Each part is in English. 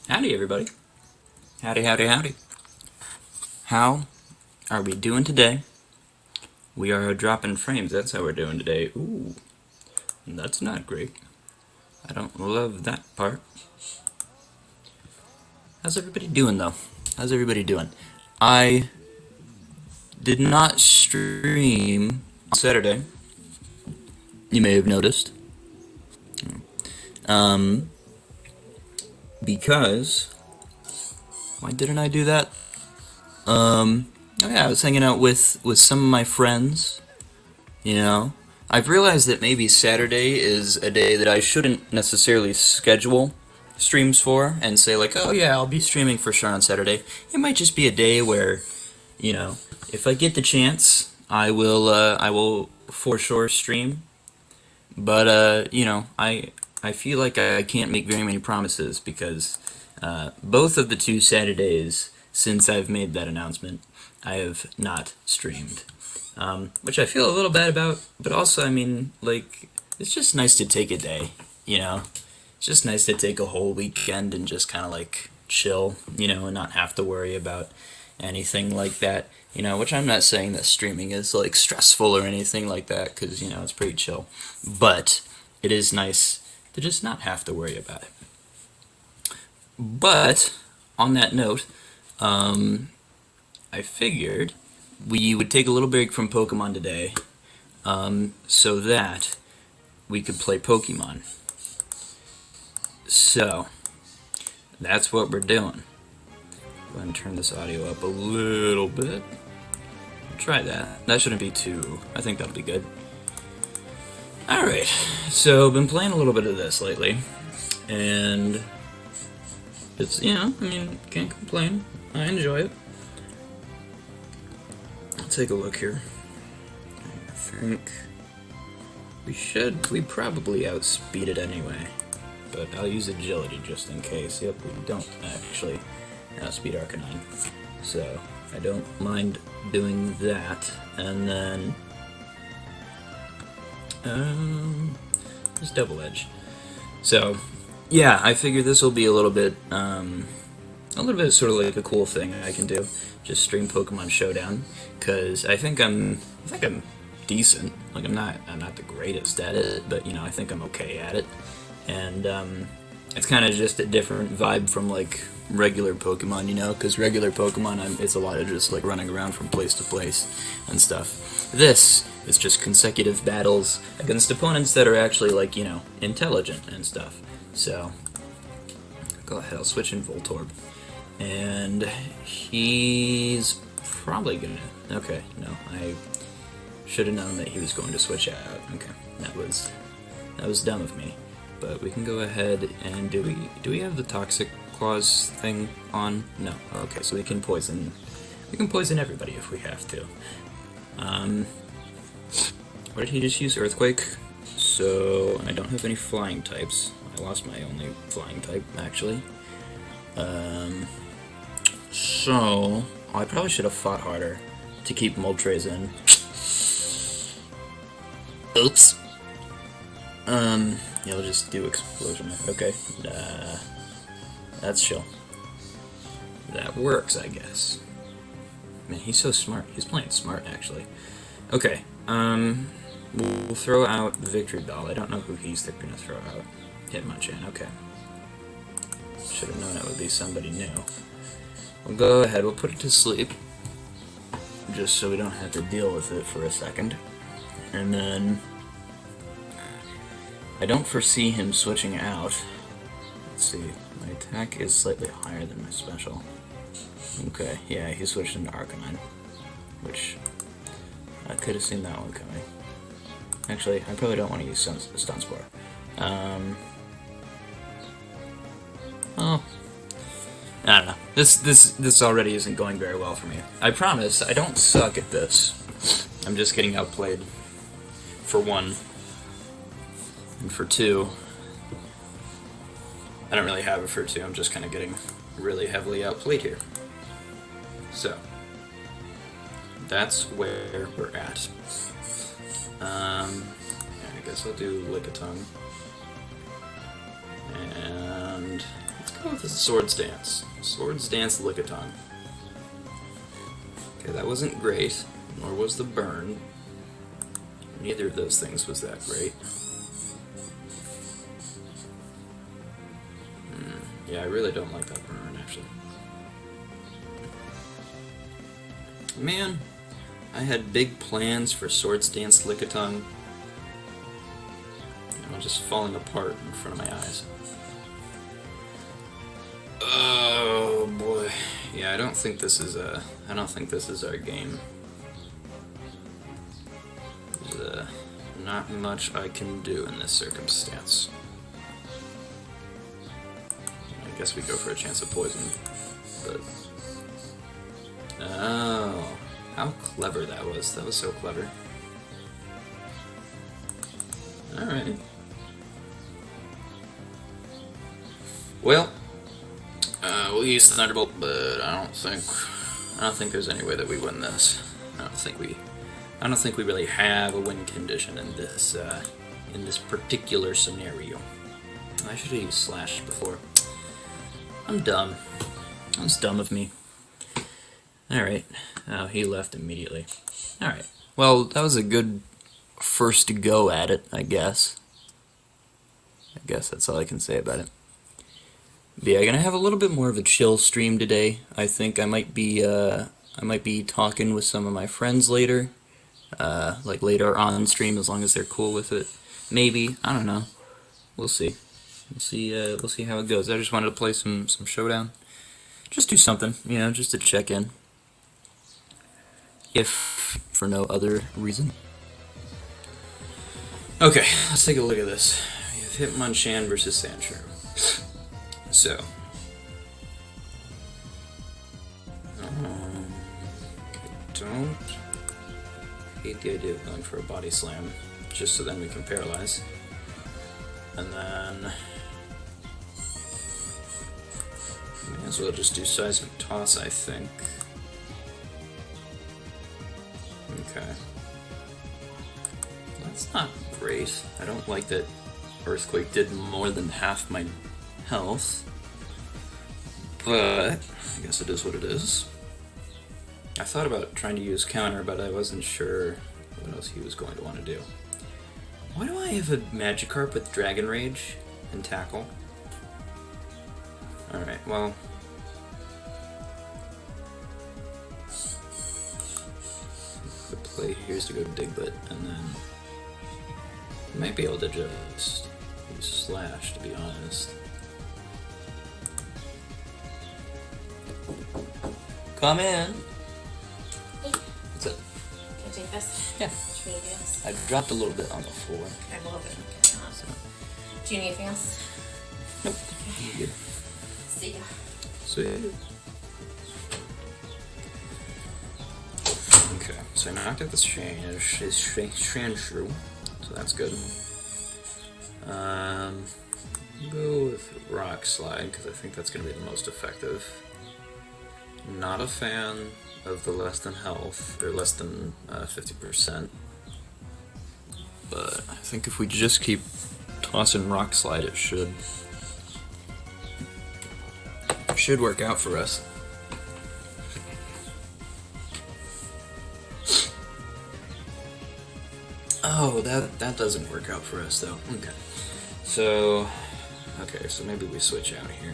Howdy, everybody. Howdy, howdy, howdy. How are we doing today? We are dropping frames. That's how we're doing today. Ooh, that's not great. I don't love that part. How's everybody doing, though? How's everybody doing? I did not stream on Saturday. You may have noticed. Um, because why didn't I do that? Oh yeah, I was hanging out with some of my friends. You know, I've realized that maybe Saturday is a day that I shouldn't necessarily schedule streams for and say like, oh yeah, I'll be streaming for sure on Saturday. It might just be a day where, if I get the chance, I will for sure stream. But I feel like I can't make very many promises because both of the two Saturdays since I've made that announcement, I have not streamed. Which I feel a little bad about, but also, I mean, like, it's just nice to take a day, you know? It's just nice to take a whole weekend and just kind of, like, chill, and not have to worry about anything like that, which I'm not saying that streaming is, like, stressful or anything like that, because, it's pretty chill. But it is nice to just not have to worry about it. But, on that note, I figured we would take a little break from Pokemon today, so that we could play Pokemon. So, that's what we're doing. Go ahead and turn this audio up a little bit. Try that. That shouldn't be too... I think that'll be good. Alright, so been playing a little bit of this lately, and it's, can't complain. I enjoy it. Take a look here. I think we probably outspeed it anyway, but I'll use agility just in case. Yep, we don't actually outspeed Arcanine, so I don't mind doing that. And then just double edge. So yeah, I figure this will be a little bit sort of like a cool thing I can do. Just stream Pokemon Showdown, because I think I'm decent. Like I'm not the greatest at it, but I think I'm okay at it. And it's kind of just a different vibe from like regular Pokemon, because regular Pokemon it's a lot of just like running around from place to place and stuff. This is just consecutive battles against opponents that are actually like intelligent and stuff. So go ahead, I'll switch in Voltorb. And he's probably gonna... Okay, no, I should have known that he was going to switch out. Okay, that was dumb of me. But we can go ahead and do we have the Toxic Claws thing on? No. Okay, so we can poison everybody if we have to. What did he just use? Earthquake. So I don't have any flying types. I lost my only flying type actually. So, I probably should have fought harder to keep Moltres in. Oops. Yeah, we'll just do Explosion. Okay. That's chill. That works, I guess. Man, he's so smart. He's playing smart, actually. Okay, we'll throw out Victory Bell. I don't know who he's gonna throw out. Hitmonchan, okay. Should have known it would be somebody new. We'll go ahead, we'll put it to sleep, just so we don't have to deal with it for a second. And then, I don't foresee him switching out. Let's see, my attack is slightly higher than my special. Okay, yeah, he switched into Arcanine, which I could have seen that one coming. Actually, I probably don't want to use Stun Spore. Oh, I don't know. This already isn't going very well for me. I promise, I don't suck at this. I'm just getting outplayed. For one. And for two, I don't really have it for two. I'm just kind of getting really heavily outplayed here. So, that's where we're at. I guess I'll do Lickitung. And let's go go with the Swords Dance. Swords Dance Lickitung. Okay, that wasn't great, nor was the burn. Neither of those things was that great. Yeah, I really don't like that burn, actually. Man, I had big plans for Swords Dance Lickitung. Just falling apart in front of my eyes. Oh boy. Yeah, I don't think this is our game. There's not much I can do in this circumstance. I guess we go for a chance of poison, but oh, how clever that was. That was so clever. Alright. Well, we'll use Thunderbolt, but I don't think there's any way that we win this. I don't think we really have a win condition in this particular scenario. I should have used Slash before. I'm dumb. That was dumb of me. Alright. Oh, he left immediately. Alright. Well, that was a good first go at it, I guess. I guess that's all I can say about it. But yeah, gonna have a little bit more of a chill stream today. I think I might be talking with some of my friends later. Like later on stream, as long as they're cool with it. Maybe, I don't know. We'll see. We'll see how it goes. I just wanted to play some Showdown. Just do something, you know, just to check in. If for no other reason. Okay, let's take a look at this. We have Hitmonchan versus Sandshrew. So, I don't hate the idea of going for a body slam, just so then we can paralyze. And then, may as well just do Seismic Toss, I think. Okay. That's not great. I don't like that Earthquake did more than half my health, but I guess it is what it is. I thought about trying to use counter, but I wasn't sure what else he was going to want to do. Why do I have a Magikarp with Dragon Rage and Tackle? Alright, well, the play here is to go Diglett, and then I might be able to just use Slash, to be honest. Come in. Hey. What's up? Can I take this? Yeah. Do you need anything else? I dropped a little bit on the floor. I love it. Awesome. Do you need anything else? Nope. Okay. You're good. See ya. Sweet. Okay, so I knocked out the Sandshrew, so that's good. Go with Rock Slide, because I think that's going to be the most effective. Not a fan of the less than health, or less than 50%. But I think if we just keep tossing Rock Slide, it should work out for us. Oh, that doesn't work out for us though. Okay, so maybe we switch out here.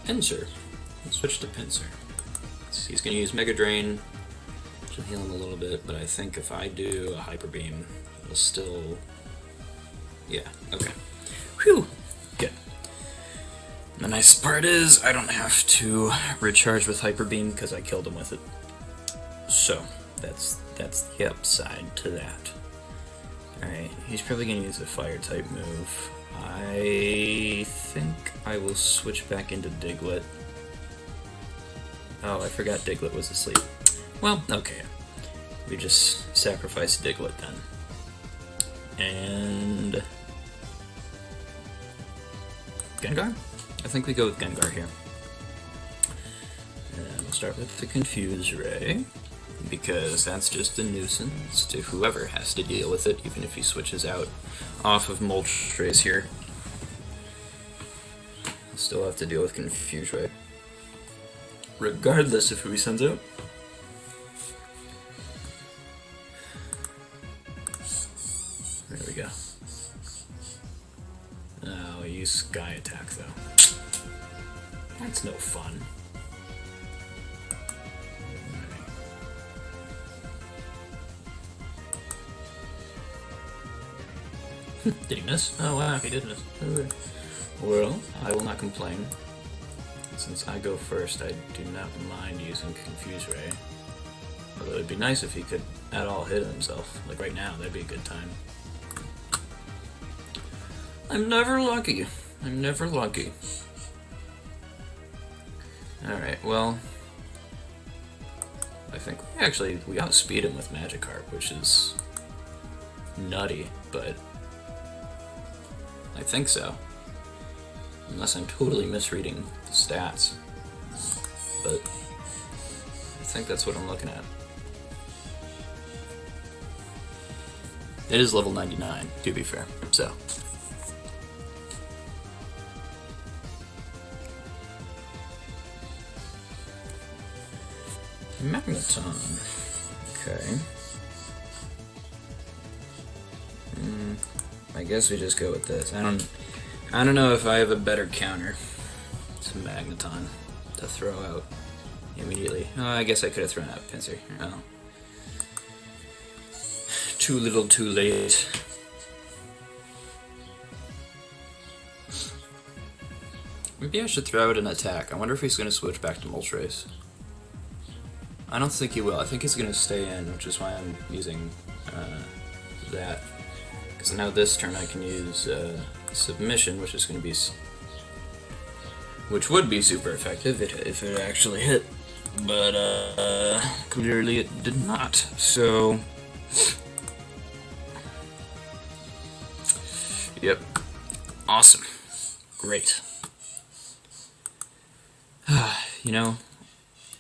Pinsir. Let's switch to Pinsir. So he's gonna use Mega Drain, which will heal him a little bit, but I think if I do a Hyper Beam, it'll still... Yeah, okay. Whew! Good. The nice part is, I don't have to recharge with Hyper Beam because I killed him with it. So, that's the upside to that. Alright, he's probably going to use a Fire-type move. I think I will switch back into Diglett. Oh, I forgot Diglett was asleep. Well, okay. We just sacrifice Diglett then. And... Gengar? I think we go with Gengar here. And we'll start with the Confuse Ray, because that's just a nuisance to whoever has to deal with it, even if he switches out off of Moltres here. Still have to deal with Confuse Ray. Regardless of who he sends out. There we go. Oh, he used Sky Attack though. That's no fun. Did he miss? Oh wow, he did miss. Well, I will not complain. Since I go first, I do not mind using Confuse Ray. Although it'd be nice if he could at all hit himself. Like right now, that'd be a good time. I'm never lucky. I'm never lucky. Alright, well... I think we outspeed him with Magikarp, which is... nutty, but... I think so. Unless I'm totally misreading the stats. But I think that's what I'm looking at. It is level 99, to be fair, so. Magneton. Okay. I guess we just go with this. I don't know if I have a better counter to Magneton to throw out immediately. Oh, I guess I could have thrown out Pinsir. Oh. Too little, too late. Maybe I should throw out an attack. I wonder if he's going to switch back to Moltres. I don't think he will. I think he's going to stay in, which is why I'm using that. Because now this turn I can use Submission, which is going to be... which would be super effective if it actually hit. But clearly it did not. So... Yep. Awesome. Great. You know,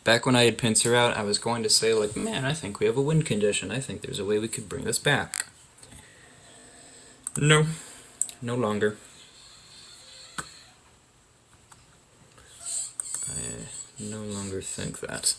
back when I had Pinsir out, I was going to say, like, man, I think we have a win condition. I think there's a way we could bring this back. No. No longer. I no longer think that.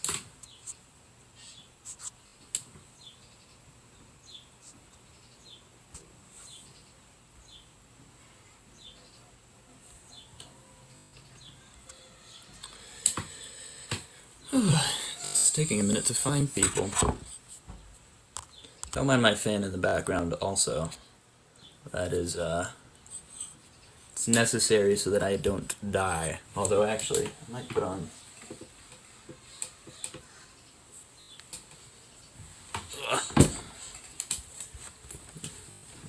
It's taking a minute to find people. Don't mind my fan in the background also. That is, it's necessary so that I don't die. Although actually, I might put on... I'm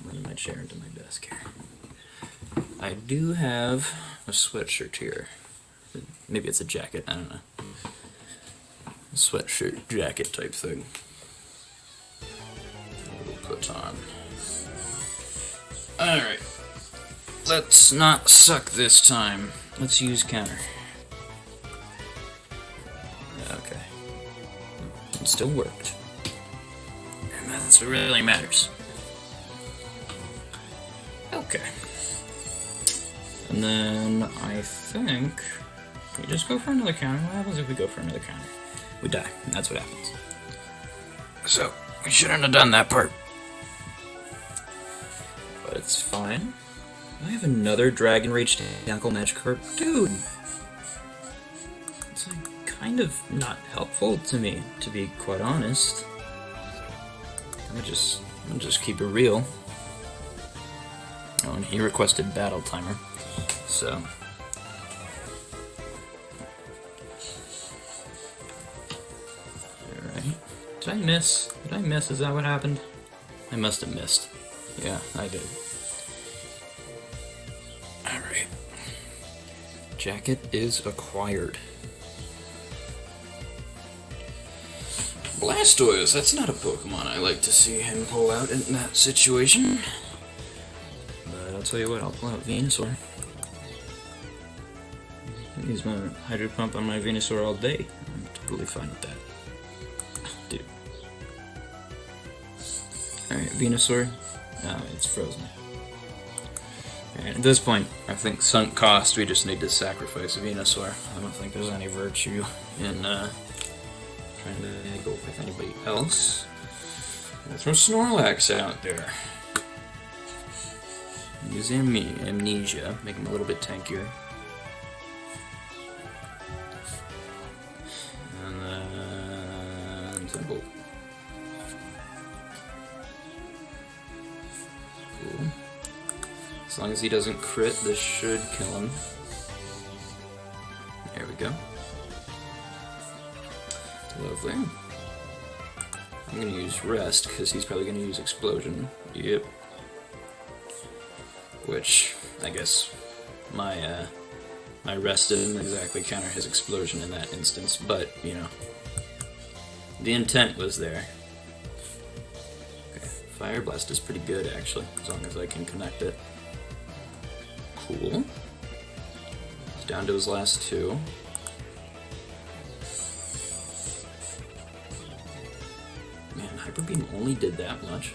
running my chair into my desk here. I do have a sweatshirt here. Maybe it's a jacket, I don't know. Sweatshirt jacket type thing. We'll put on. Alright. Let's not suck this time. Let's use counter. Okay. It still worked. And that's what really matters. Okay. And then I think... Can we just go for another counter? What happens if we go for another counter? We die. That's what happens. So, we shouldn't have done that part. But it's fine. I have another Dragon Rage Tentacle Magikarp. Dude! It's like, kind of not helpful to me, to be quite honest. I'm gonna just keep it real. Oh, and he requested Battle Timer. So... Did I miss? Did I miss? Is that what happened? I must have missed. Yeah, I did. Alright. Jacket is acquired. Blastoise, that's not a Pokemon I like to see him pull out in that situation. But I'll tell you what, I'll pull out Venusaur. I can use my Hydro Pump on my Venusaur all day. I'm totally fine with that. Dude. Alright, Venusaur. Oh, it's frozen. Alright, at this point, I think sunk cost, we just need to sacrifice a Venusaur. I don't think there's any virtue in trying to go with anybody else. We'll throw Snorlax out there. Use Amnesia, make him a little bit tankier. And then Simple. Cool. As long as he doesn't crit, this should kill him. There we go. Lovely. I'm gonna use Rest, because he's probably gonna use Explosion. Yep. Which, I guess, my Rest didn't exactly counter his Explosion in that instance, but, you know, the intent was there. Okay, Fire Blast is pretty good, actually, as long as I can connect it. Cool. He's down to his last two. Man, Hyper Beam only did that much.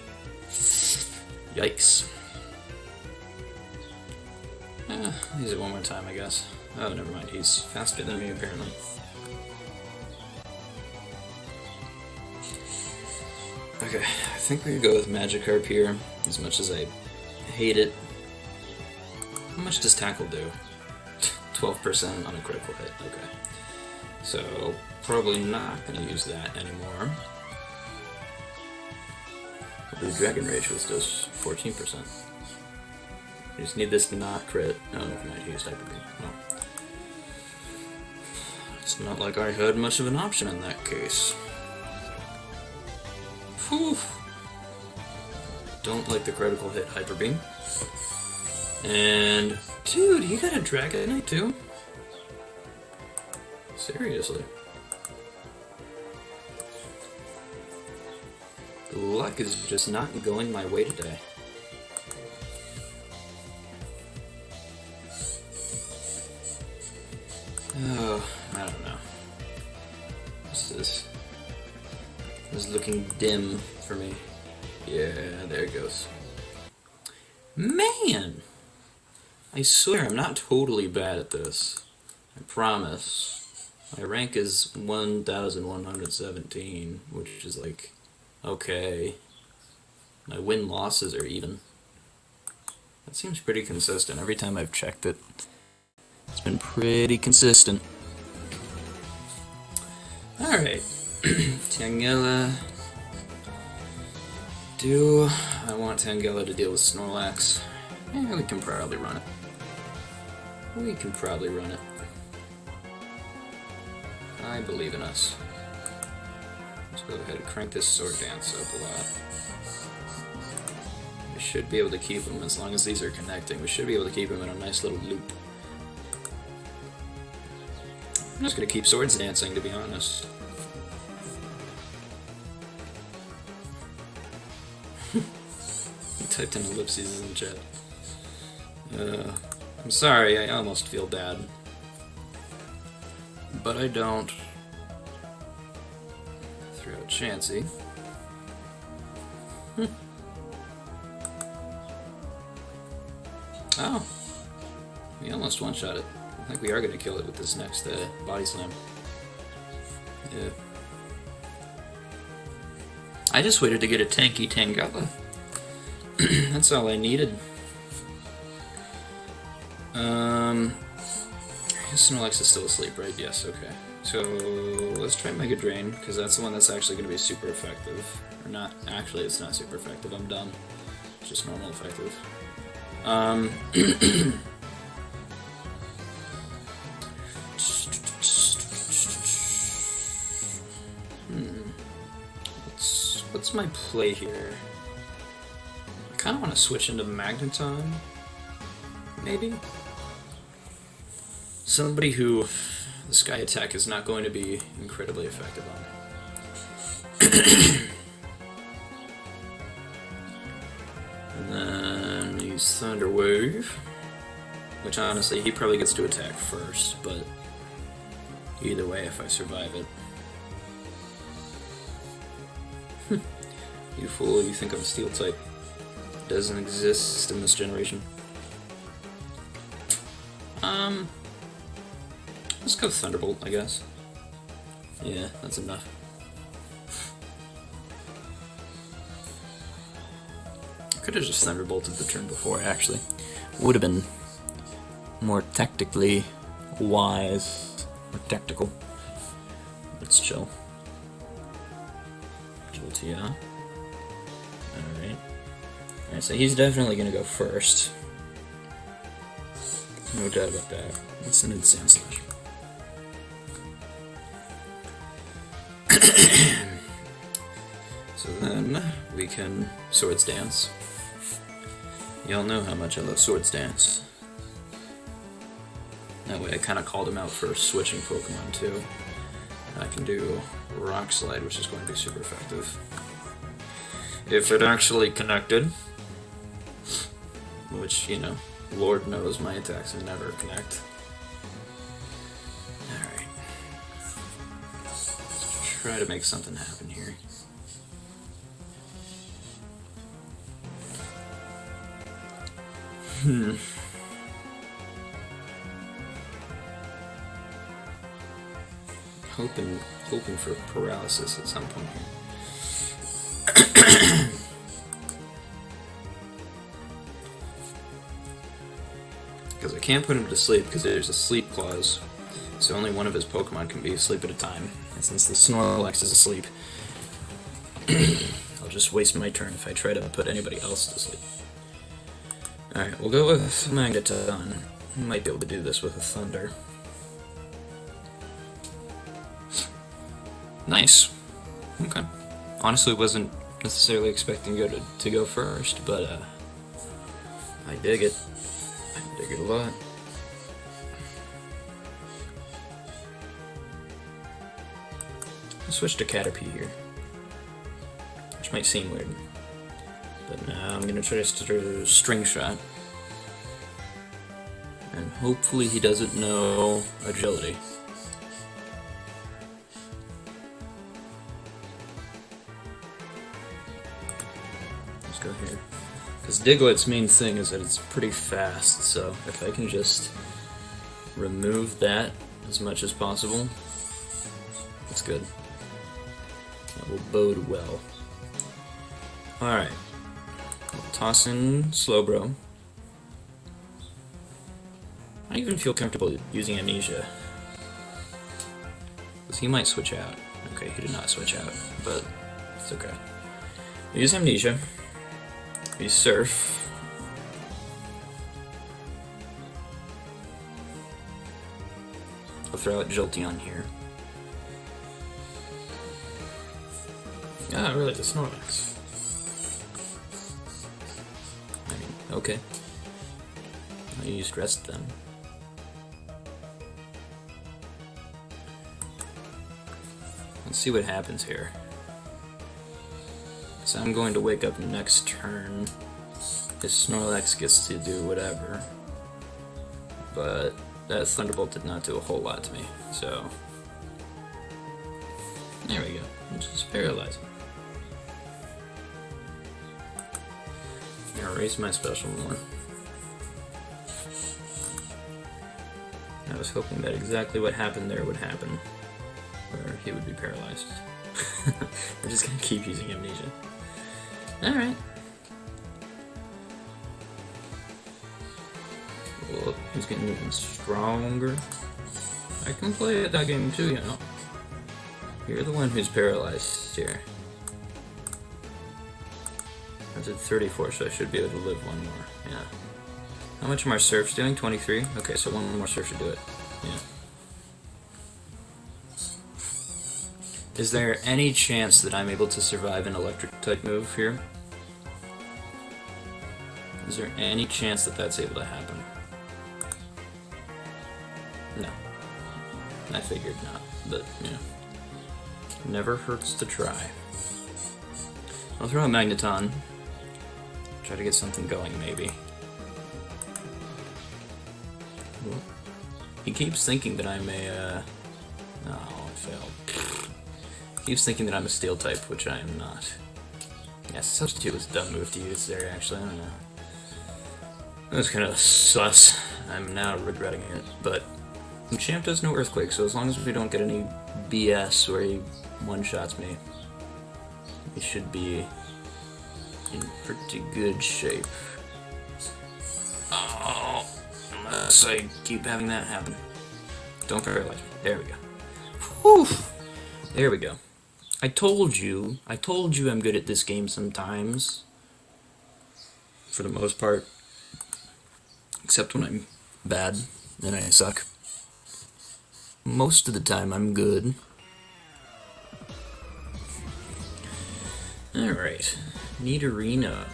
Yikes. Use it one more time, I guess. Oh, never mind. He's faster than me, apparently. Okay, I think we could go with Magikarp here, as much as I hate it. How much does Tackle do? 12% on a critical hit. Okay. So, probably not going to use that anymore. The Dragon Rage was just 14%. I just need this to not crit. Oh, never mind, he used Hyper Beam. Well, it's not like I had much of an option in that case. Whew. Don't like the critical hit Hyper Beam. And, dude, you got a Dragonite too? Seriously. The luck is just not going my way today. Oh, I don't know. This is looking dim for me. Yeah, there it goes. Man! I swear I'm not totally bad at this. I promise. My rank is 1,117, which is like, okay. My win-losses are even. That seems pretty consistent. Every time I've checked it, it's been pretty consistent. Alright. Tangela. Do I want Tangela to deal with Snorlax? Yeah, we can probably run it. We can probably run it. I believe in us. Let's go ahead and crank this Sword Dance up a lot. We should be able to keep him, as long as these are connecting, we should be able to keep him in a nice little loop. I'm just gonna keep Swords Dancing, to be honest. He typed in ellipses in the chat. I'm sorry, I almost feel bad. But I don't. Throw out Chansey. Oh. We almost one-shot it. I think we are going to kill it with this next Body Slam. Yeah. I just waited to get a tanky Tangela. That's all I needed. Snorlax is still asleep, right? Yes, okay. So, let's try Mega Drain, because that's the one that's actually going to be super effective. Or not, actually it's not super effective, I'm dumb. It's just normal effective. What's my play here? I kind of want to switch into Magneton, maybe? Somebody who the Sky Attack is not going to be incredibly effective on. And then use Thunder Wave, which honestly he probably gets to attack first, but either way if I survive it. You fool, you think I'm Steel type. Doesn't exist in this generation. Let's go Thunderbolt, I guess. Yeah, that's enough. Could have just Thunderbolted the turn before, actually. Would have been more tactically wise. Or tactical. Let's chill. Joltia. Alright. Alright, so he's definitely gonna go first. No doubt about that. Let's send in Sand Slash. So then we can Swords Dance. Y'all know how much I love Swords Dance. That way I kind of called him out for switching Pokemon too. I can do Rock Slide, which is going to be super effective. If it actually connected, which, you know, Lord knows my attacks never connect. Alright. Let's try to make something happen here. Hoping for paralysis at some point here. Because I can't put him to sleep because there's a sleep clause, so only one of his Pokemon can be asleep at a time. And since the Snorlax is asleep, I'll just waste my turn if I try to put anybody else to sleep. Alright, we'll go with Magneton. Might be able to do this with a Thunder. Nice. Okay. Honestly, wasn't necessarily expecting to go first, but I dig it. I dig it a lot. I'll switch to Caterpie here, which might seem weird, but now I'm gonna try to String Shot, and hopefully he doesn't know Agility. Go here. Because Diglett's main thing is that it's pretty fast, so if I can just remove that as much as possible, that's good. That will bode well. Alright. I'll toss in Slowbro. I don't even feel comfortable using Amnesia. Because he might switch out. Okay, he did not switch out, but it's okay. Use Amnesia. We Surf. I'll throw out Jolteon here. Ah, really, the Snorlax. I mean, okay. I'll use Rest then. Let's see what happens here. So I'm going to wake up next turn. This Snorlax gets to do whatever. But that Thunderbolt did not do a whole lot to me, so... There we go. Just paralyze him. Erase my special more. I was hoping that exactly what happened there would happen. Where he would be paralyzed. We're just gonna keep using Amnesia. Alright. Well, he's getting even stronger. I can play at that game too, you know. You're the one who's paralyzed here. I did 34, so I should be able to live one more. Yeah. How much am our Surfs doing? 23? Okay, so one more Surf should do it. Yeah. Is there any chance that I'm able to survive an electric type move here? Is there any chance that that's able to happen? No. I figured not, but yeah. Never hurts to try. I'll throw a Magneton. Try to get something going, maybe. Ooh. He keeps thinking that I'm a, oh, I failed. He keeps thinking that I'm a Steel type, which I am not. Yeah, Substitute was a dumb move to use there, actually, I don't know. That was kind of sus. I'm now regretting it, but Champ does no earthquake, so as long as we don't get any BS where he one-shots me, we should be in pretty good shape. Oh, unless I keep having that happen. Don't paralyze me. There we go. Whew. There we go. I told you I'm good at this game sometimes. For the most part. Except when I'm bad, then I suck. Most of the time I'm good. Alright. Nidorino.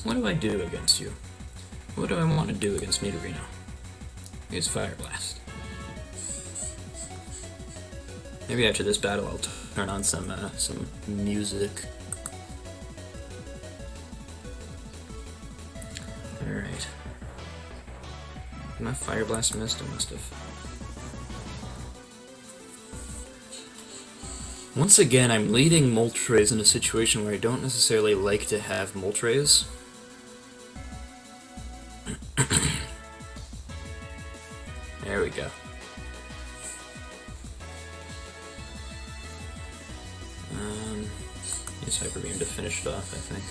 What do I do against you? What do I want to do against Nidorino? Use Fire Blast. Maybe after this battle I'll turn on some music. Alright. My Fire Blast missed? I must have. Once again, I'm leading Moltres in a situation where I don't necessarily like to have Moltres. There we go. Use Hyper Beam to finish it off, I think.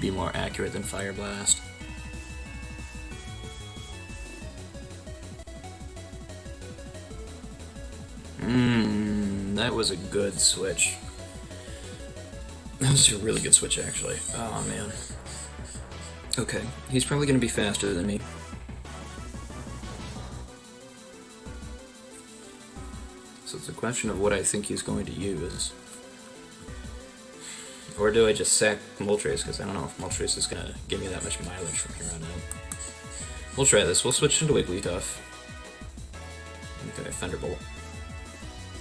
Be more accurate than Fire Blast. That was a good switch. That was a really good switch, actually. Oh, man. Okay, he's probably going to be faster than me. So it's a question of what I think he's going to use. Or do I just sack Moltres, because I don't know if Moltres is going to give me that much mileage from here on out. We'll try this. We'll switch into Wigglytuff. Okay, Thunderbolt.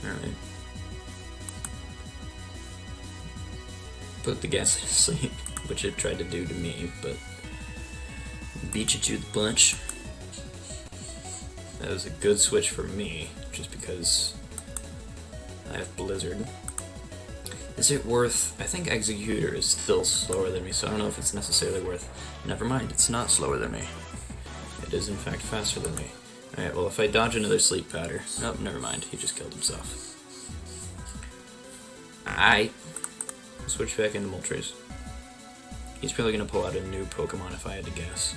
Alright. Put the gas to sleep, which it tried to do to me, but beat you to the punch. That was a good switch for me, just because I have Blizzard. Is it worth... I think Executor is still slower than me, so I don't know if it's necessarily worth... Never mind, it's not slower than me. It is in fact faster than me. Alright, well if I dodge another Sleep Powder... Nope, never mind, he just killed himself. Aight. Switch back into Moltres. He's probably going to pull out a new Pokemon if I had to guess.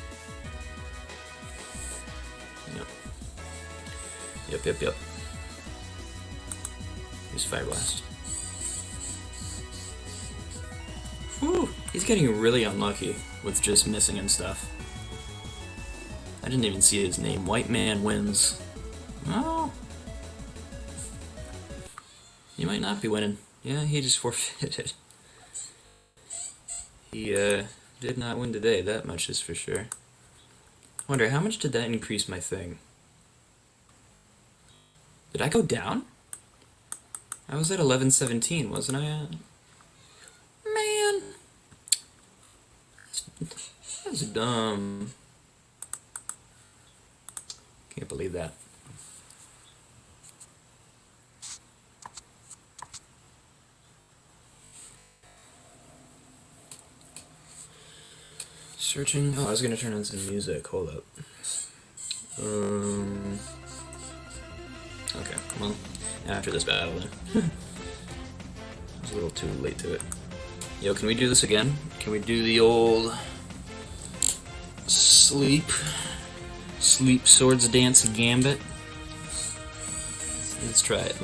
Yep. Use Fire Blast. Whew! He's getting really unlucky with just missing and stuff. I didn't even see his name. White Man wins. Oh! He might not be winning. Yeah, he just forfeited. He did not win today, that much is for sure. I wonder, how much did that increase my thing? Did I go down? I was at 1117, wasn't I? Man! That's dumb. Can't believe that. Searching. Oh, I was gonna turn on some music. Hold up. Okay, well, after this battle then. I was a little too late to it. Yo, can we do this again? Can we do the old sleep swords dance gambit? Let's try it.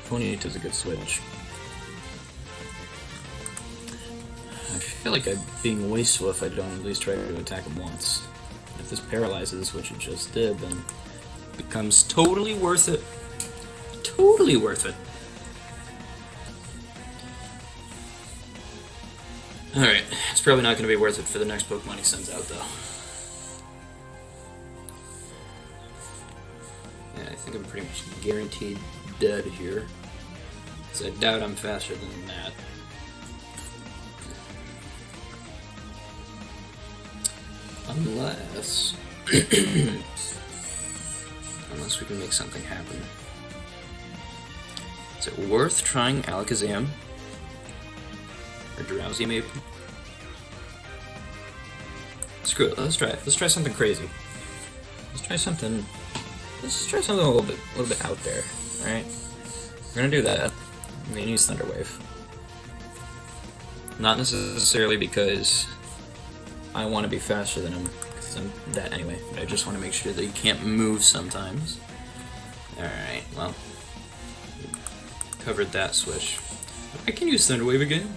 Ponyta is a good switch. I feel like I'm being way slow if I don't at least try to attack him once. If this paralyzes, which it just did, then it becomes totally worth it. Totally worth it. Alright, it's probably not going to be worth it for the next Pokemon he sends out, though. Yeah, I think I'm pretty much guaranteed dead here. So I doubt I'm faster than that. Unless... Unless we can make something happen. Is it worth trying Alakazam? Or Drowsy, maybe? Screw it, let's try it. Let's try something crazy. Let's try something a little bit out there. Alright? We're gonna do that. I'm gonna use Thunder Wave. Not necessarily because I want to be faster than him, because I'm that anyway, but I just want to make sure that he can't move sometimes. Alright, well, covered that switch. I can use Thunder Wave again.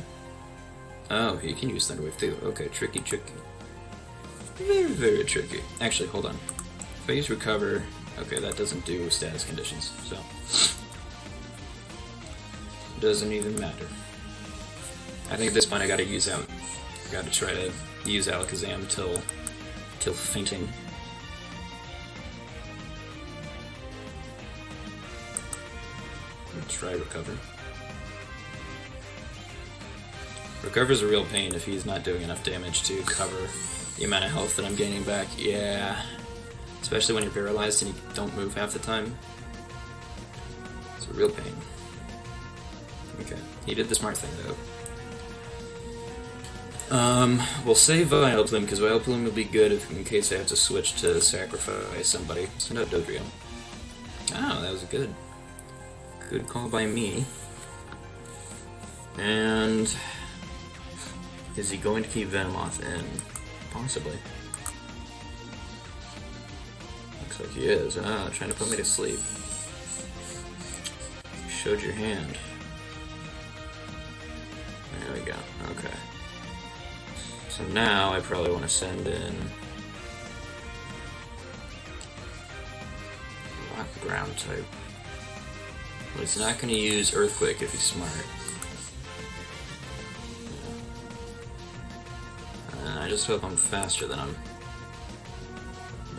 Oh, he can use Thunder Wave too. Okay, tricky. Very, very tricky. Actually, hold on. If I use Recover, okay, that doesn't do status conditions, so doesn't even matter. I think at this point I gotta try to use Alakazam till fainting. Try Recover. Recover's a real pain if he's not doing enough damage to cover the amount of health that I'm gaining back. Yeah. Especially when you're paralyzed and you don't move half the time. It's a real pain. Okay. He did the smart thing though. We'll save Vileplume, because Vileplume will be good in case I have to switch to sacrifice somebody. Send out Dodrio. Oh, that was a good call by me. And is he going to keep Venomoth in? Possibly. Looks like he is. Ah, trying to put me to sleep. You showed your hand. There we go. Okay. So now I probably want to send in Rock Ground type. But he's not going to use Earthquake if he's smart. Yeah. I just hope I'm faster than him.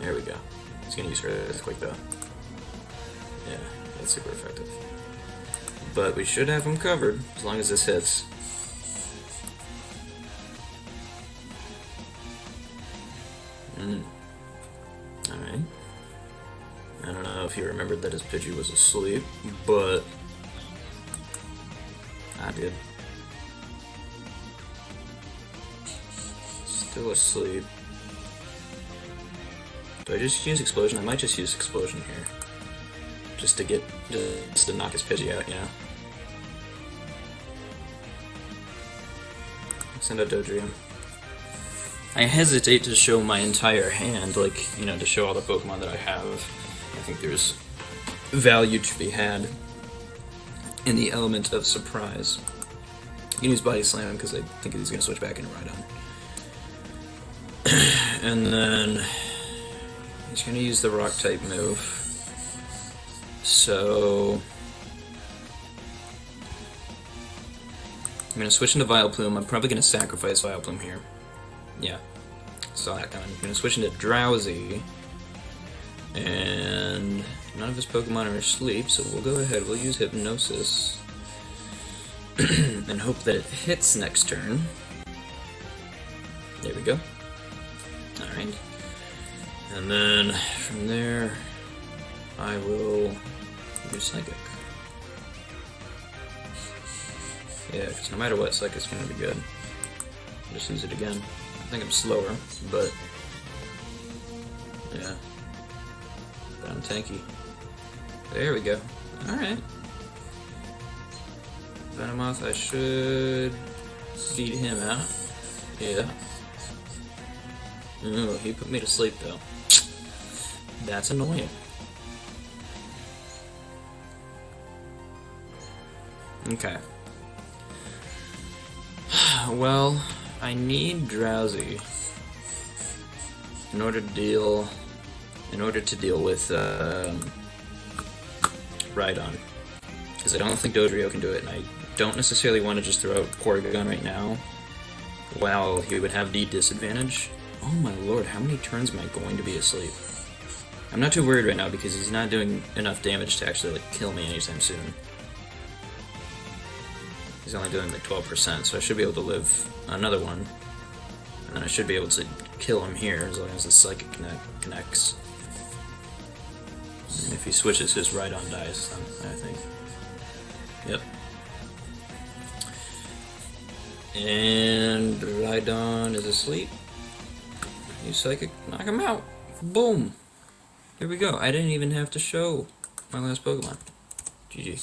There we go. He's going to use Earthquake though. Yeah, that's super effective. But we should have him covered as long as this hits. Alright. I don't know if he remembered that his Pidgey was asleep, but I did. Still asleep. Do I just use Explosion? I might just use Explosion here. Just to knock his Pidgey out, you know? Send out Dodrio. I hesitate to show my entire hand, like, you know, to show all the Pokemon that I have. I think there's value to be had in the element of surprise. You can use Body Slam because I think he's going to switch back into Rhydon. And then he's going to use the Rock type move. So I'm going to switch into Vileplume. I'm probably going to sacrifice Vileplume here. Yeah, saw that coming. I'm going to switch into Drowsy, and none of his Pokemon are asleep, so we'll go ahead, we'll use Hypnosis, and hope that it hits next turn. There we go. Alright. And then, from there, I will use Psychic. Yeah, because no matter what, Psychic's going to be good. I'll just use it again. I think I'm slower, but yeah. But I'm tanky. There we go. Alright. Venomoth, I should beat him out. Yeah. Ooh, he put me to sleep though. That's annoying. Okay. Well, I need Drowsy in order to deal with Rhydon, because I don't think Dodrio can do it, and I don't necessarily want to just throw out Porygon right now while he would have the disadvantage. Oh my lord, how many turns am I going to be asleep? I'm not too worried right now because he's not doing enough damage to actually like kill me anytime soon. He's only doing like 12%, so I should be able to live another one. And then I should be able to kill him here as long as the Psychic connects. And if he switches, his Rhydon dies then, I think. Yep. And Rhydon is asleep. You Psychic, knock him out. Boom. Here we go. I didn't even have to show my last Pokemon. GG.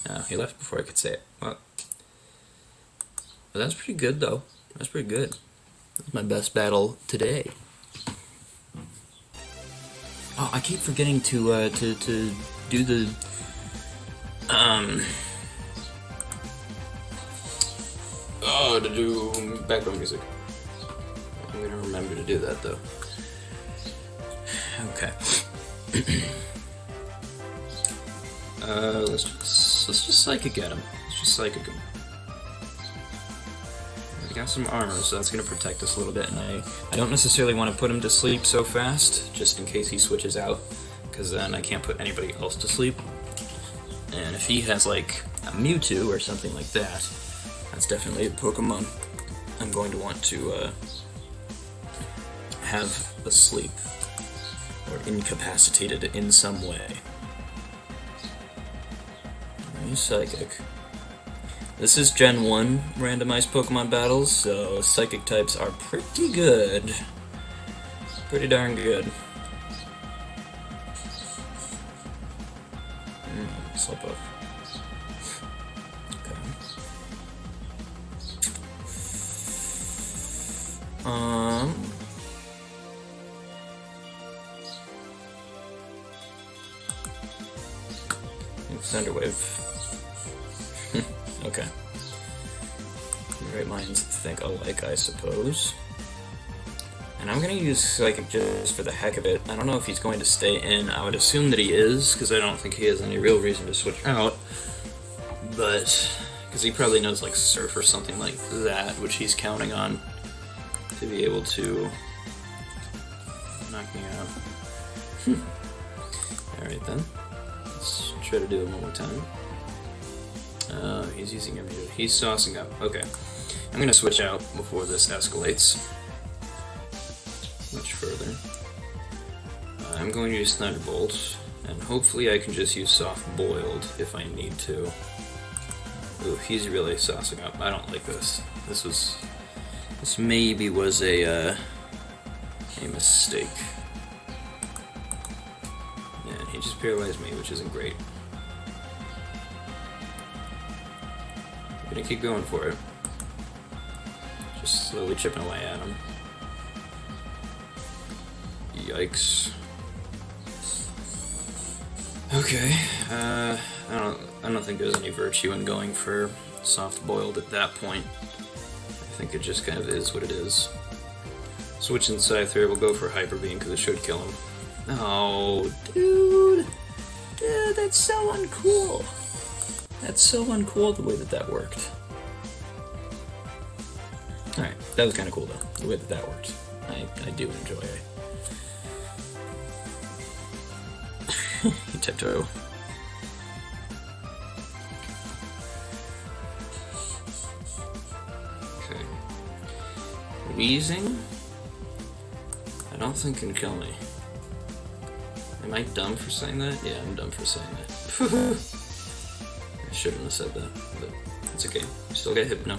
No, he left before I could say it. Well, but that's pretty good, though. That's pretty good. That's my best battle today. Oh, I keep forgetting to do the to do background music. I'm gonna remember to do that though. Okay. Let's just Psychic at him. Let's just Psychic him. We got some armor, so that's gonna protect us a little bit, and I don't necessarily want to put him to sleep so fast, just in case he switches out, because then I can't put anybody else to sleep. And if he has like a Mewtwo or something like that, that's definitely a Pokemon I'm going to want to have asleep or incapacitated in some way. He's Psychic. This is Gen 1 randomized Pokemon battles, so Psychic types are pretty good. Pretty darn good. Slip up. Thunderwave. Okay. Great minds think alike, I suppose. And I'm gonna use Psychic just for the heck of it. I don't know if he's going to stay in. I would assume that he is, because I don't think he has any real reason to switch out. But, because he probably knows like Surf or something like that, which he's counting on to be able to knock me out. Alright then. Let's try to do it one more time. He's using every. He's saucing up. Okay. I'm gonna switch out before this escalates much further. I'm going to use Thunderbolt, and hopefully I can just use Soft Boiled if I need to. Ooh, he's really saucing up. I don't like this. This maybe was a mistake. Yeah, he just paralyzed me, which isn't great. I'm gonna keep going for it. Just slowly chipping away at him. Yikes. Okay, I don't think there's any virtue in going for Soft Boiled at that point. I think it just kind of is what it is. Switching Scyther, we'll go for Hyper Beam because it should kill him. Oh, dude! Dude, that's so uncool! That's so uncool the way that worked. Alright, that was kind of cool though, the way that worked. I do enjoy it. Tetro. Okay. Wheezing? I don't think can kill me. Am I dumb for saying that? Yeah, I'm dumb for saying that. I shouldn't have said that, but it's okay. Still get Hypno.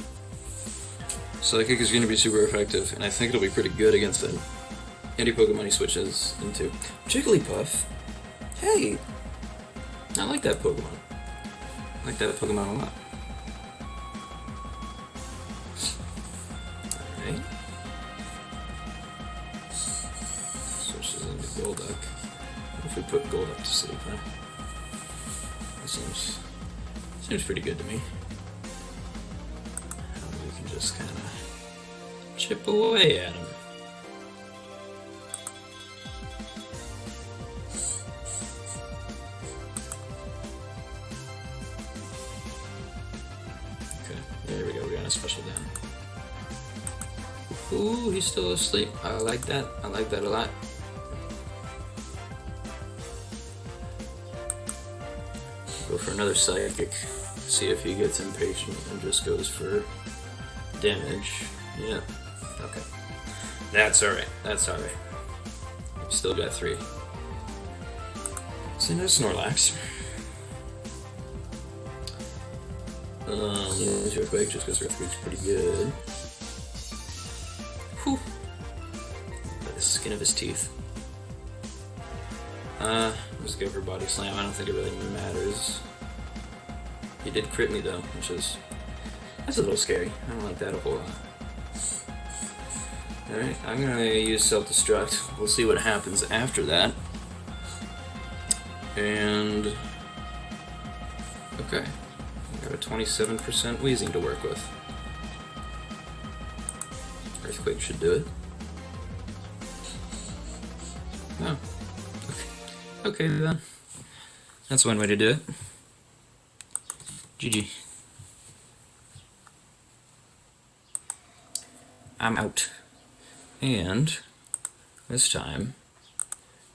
Psychic is going to be super effective, and I think it'll be pretty good against any Pokemon he switches into. Jigglypuff? Hey! I like that Pokemon. I like that Pokemon a lot. Alright. Switches into Golduck. What if we put Golduck to sleep, huh? That seems pretty good to me. We can just kind of chip away at him. Okay, there we go, we got a special down. Ooh, he's still asleep. I like that. I like that a lot. Go for another Psychic. See if he gets impatient and just goes for damage. Yeah. Okay. That's alright. That's alright. Still got 3. So no Snorlax. Use Earthquake just because Earthquake's pretty good. Whew. By the skin of his teeth. Let's go for Body Slam. I don't think it really matters. He did crit me though, which is... that's a little scary. I don't like that a whole lot. Alright, I'm gonna use Self-Destruct. We'll see what happens after that. And... okay. I got a 27% wheezing to work with. Earthquake should do it. Oh. Okay then. That's one way to do it. GG. I'm out. And this time,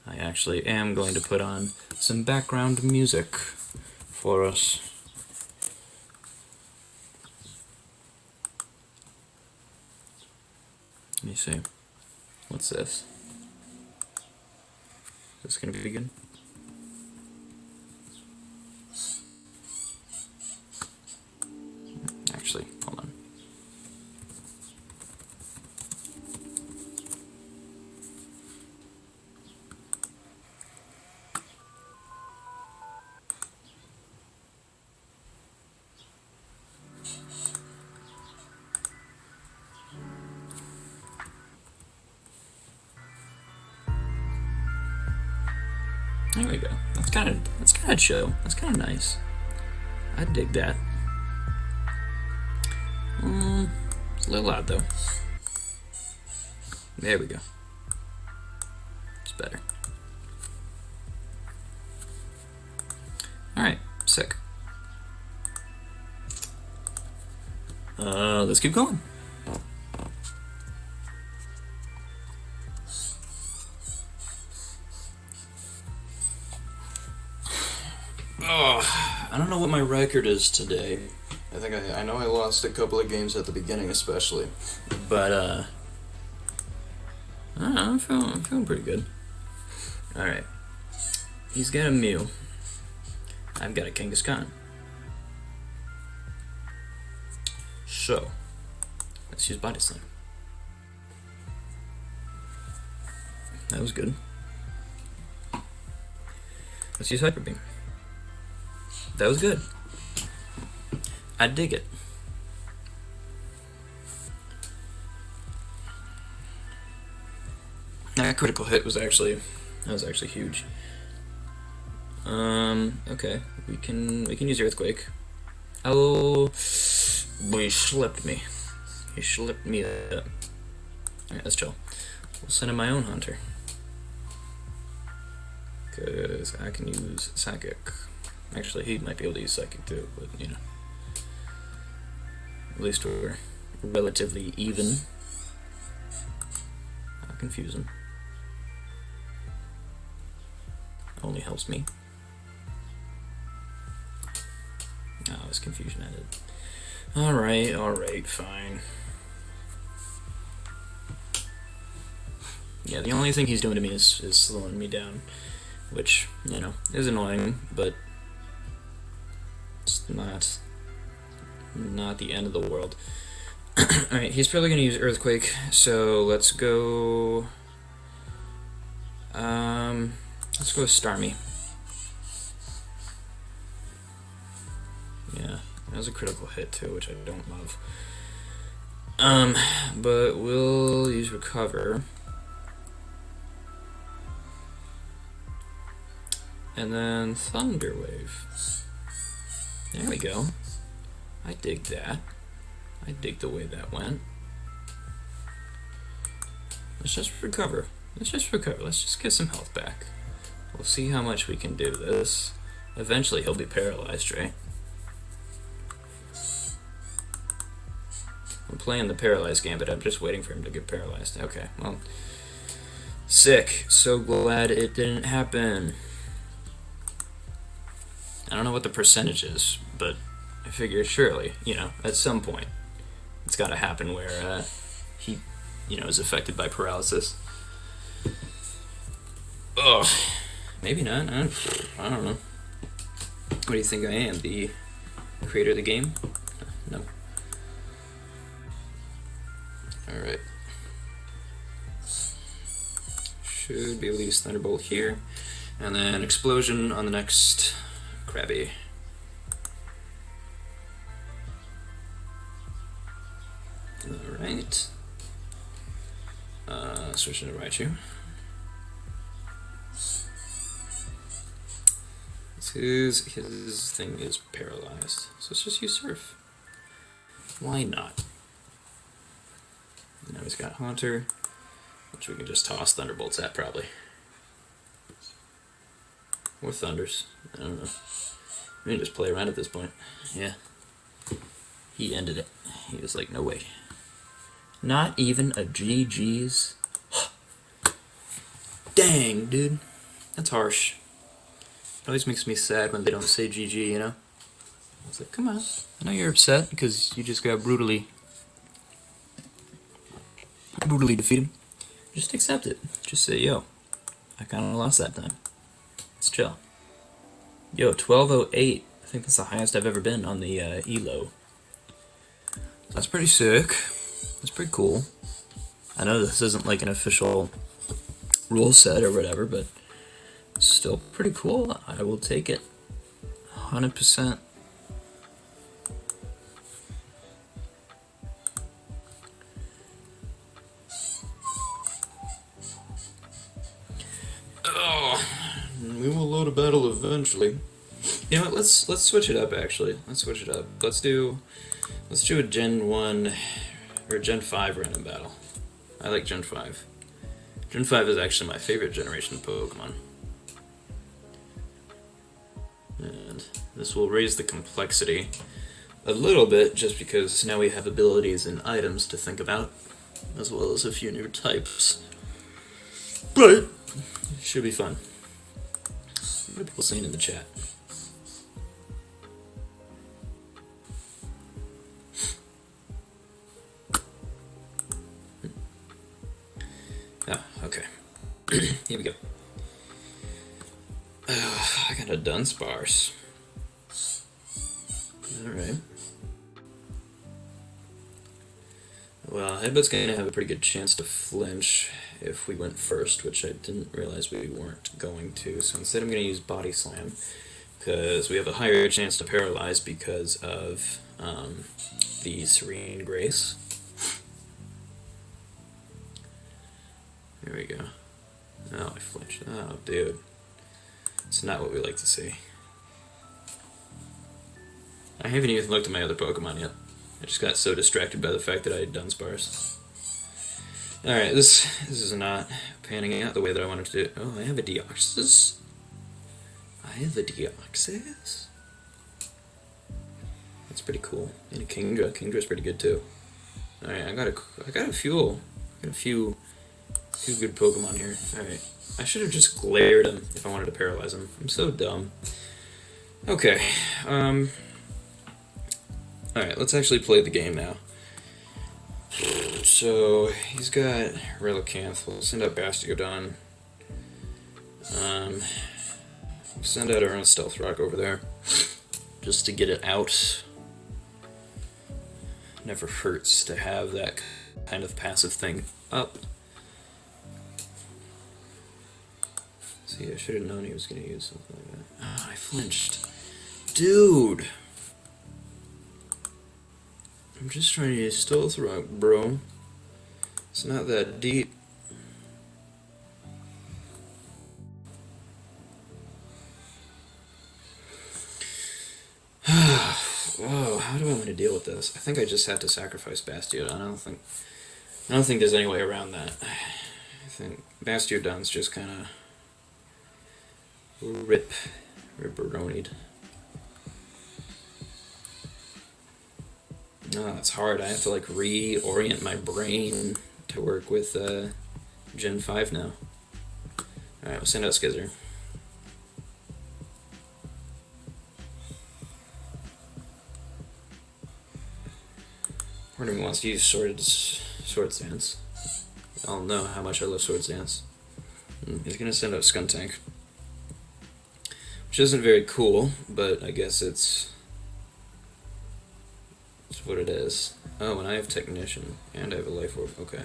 I actually am going to put on some background music for us. Let me see. What's this? Is this gonna be good? Actually, hold on. There we go. That's kind of chill. That's kind of nice. I dig that. It's a little loud though. There we go. It's better. All right, sick. Let's keep going. Oh, I don't know what my record is today. I know I lost a couple of games at the beginning, especially, but I don't know, I'm feeling pretty good. All right, he's got a Mew. I've got a Kangaskhan. So let's use Body Slam. That was good. Let's use Hyper Beam. That was good. I dig it. That critical hit was actually huge. Okay, we can use Earthquake. Oh, boy, he slipped me. He slipped me up. Alright, let's chill. We'll send in my own Hunter. Because I can use Psychic. Actually, he might be able to use Psychic too, but you know. At least we're relatively even. I'll confuse him. Only helps me. Oh, this confusion ended. Alright, fine. Yeah, the only thing he's doing to me is slowing me down. Which, you know, is annoying, but it's not the end of the world. Alright, he's probably going to use Earthquake, so let's go... let's go with Starmie. Yeah, that was a critical hit too, which I don't love. But we'll use Recover. And then Thunder Wave. There we go. I dig that. I dig the way that went. Let's just recover. Let's just get some health back. We'll see how much we can do this. Eventually he'll be paralyzed, right? I'm playing the paralyzed game, but I'm just waiting for him to get paralyzed. Okay, well. Sick. So glad it didn't happen. I don't know what the percentage is, but I figure surely, you know, at some point, it's got to happen where he is affected by paralysis. Oh, maybe not. I don't know. What do you think I am? The creator of the game? No. Alright. Should be able to use Thunderbolt here. And then Explosion on the next Krabby. Alright. Switching to Raichu. His thing is paralyzed, so let's just use Surf. Why not? Now he's got Haunter, which we can just toss Thunderbolts at, probably. Or Thunders. I don't know. We can just play around at this point. Yeah. He ended it. He was like, no way. Not even a GG's. Dang, dude. That's harsh. It always makes me sad when they don't say GG, you know? I was like, come on. I know you're upset because you just got brutally defeated. Just accept it. Just say, yo, I kind of lost that time. Let's chill. Yo, 1208. I think that's the highest I've ever been on the ELO. That's pretty sick. That's pretty cool. I know this isn't like an official rule set or whatever, but still pretty cool. I will take it. 100%. Oh, we will load a battle eventually. You know what? Let's switch it up. Actually, let's switch it up. Let's do a Gen 1 or Gen 5 random battle. I like Gen 5. Gen 5 is actually my favorite generation of Pokemon. And this will raise the complexity a little bit just because now we have abilities and items to think about, as well as a few new types. But it should be fun. What are people saying in the chat? Oh, okay. Here we go. I got a Dunsparce. Alright. Well, Headbutt's gonna have a pretty good chance to flinch if we went first, which I didn't realize we weren't going to. So instead I'm gonna use Body Slam, because we have a higher chance to paralyze because of the Serene Grace. There we go. Oh, I flinched. Oh, dude. It's not what we like to see. I haven't even looked at my other Pokemon yet. I just got so distracted by the fact that I had Dunsparce. Alright, this is not panning out the way that I wanted to do. Oh, I have a Deoxys? I have a Deoxys? That's pretty cool. And a Kingdra. Kingdra's pretty good too. Alright, I got a few good Pokemon here. Alright. I should have just glared him if I wanted to paralyze him. I'm so dumb. Okay. Alright, let's actually play the game now. So, he's got Relicanth. We'll send out Bastiodon. We'll send out our own Stealth Rock over there. Just to get it out. Never hurts to have that kind of passive thing up. See, I should have known he was going to use something like that. Oh, I flinched. Dude! I'm just trying to use Stealth Rock, bro. It's not that deep. Oh, how do I want to deal with this? I think I just have to sacrifice Bastiodon. I don't think there's any way around that. I think Bastiodon's just kind of ripperonied. Oh, that's hard. I have to like reorient my brain to work with Gen 5 now. Alright, we'll send out Skizzer. Part of me wants to use Sword Stance. I'll know how much I love Swords Dance. He's gonna send out Skuntank, which isn't very cool, but I guess it's what it is. Oh, and I have Technician, and I have a Life Orb. Okay.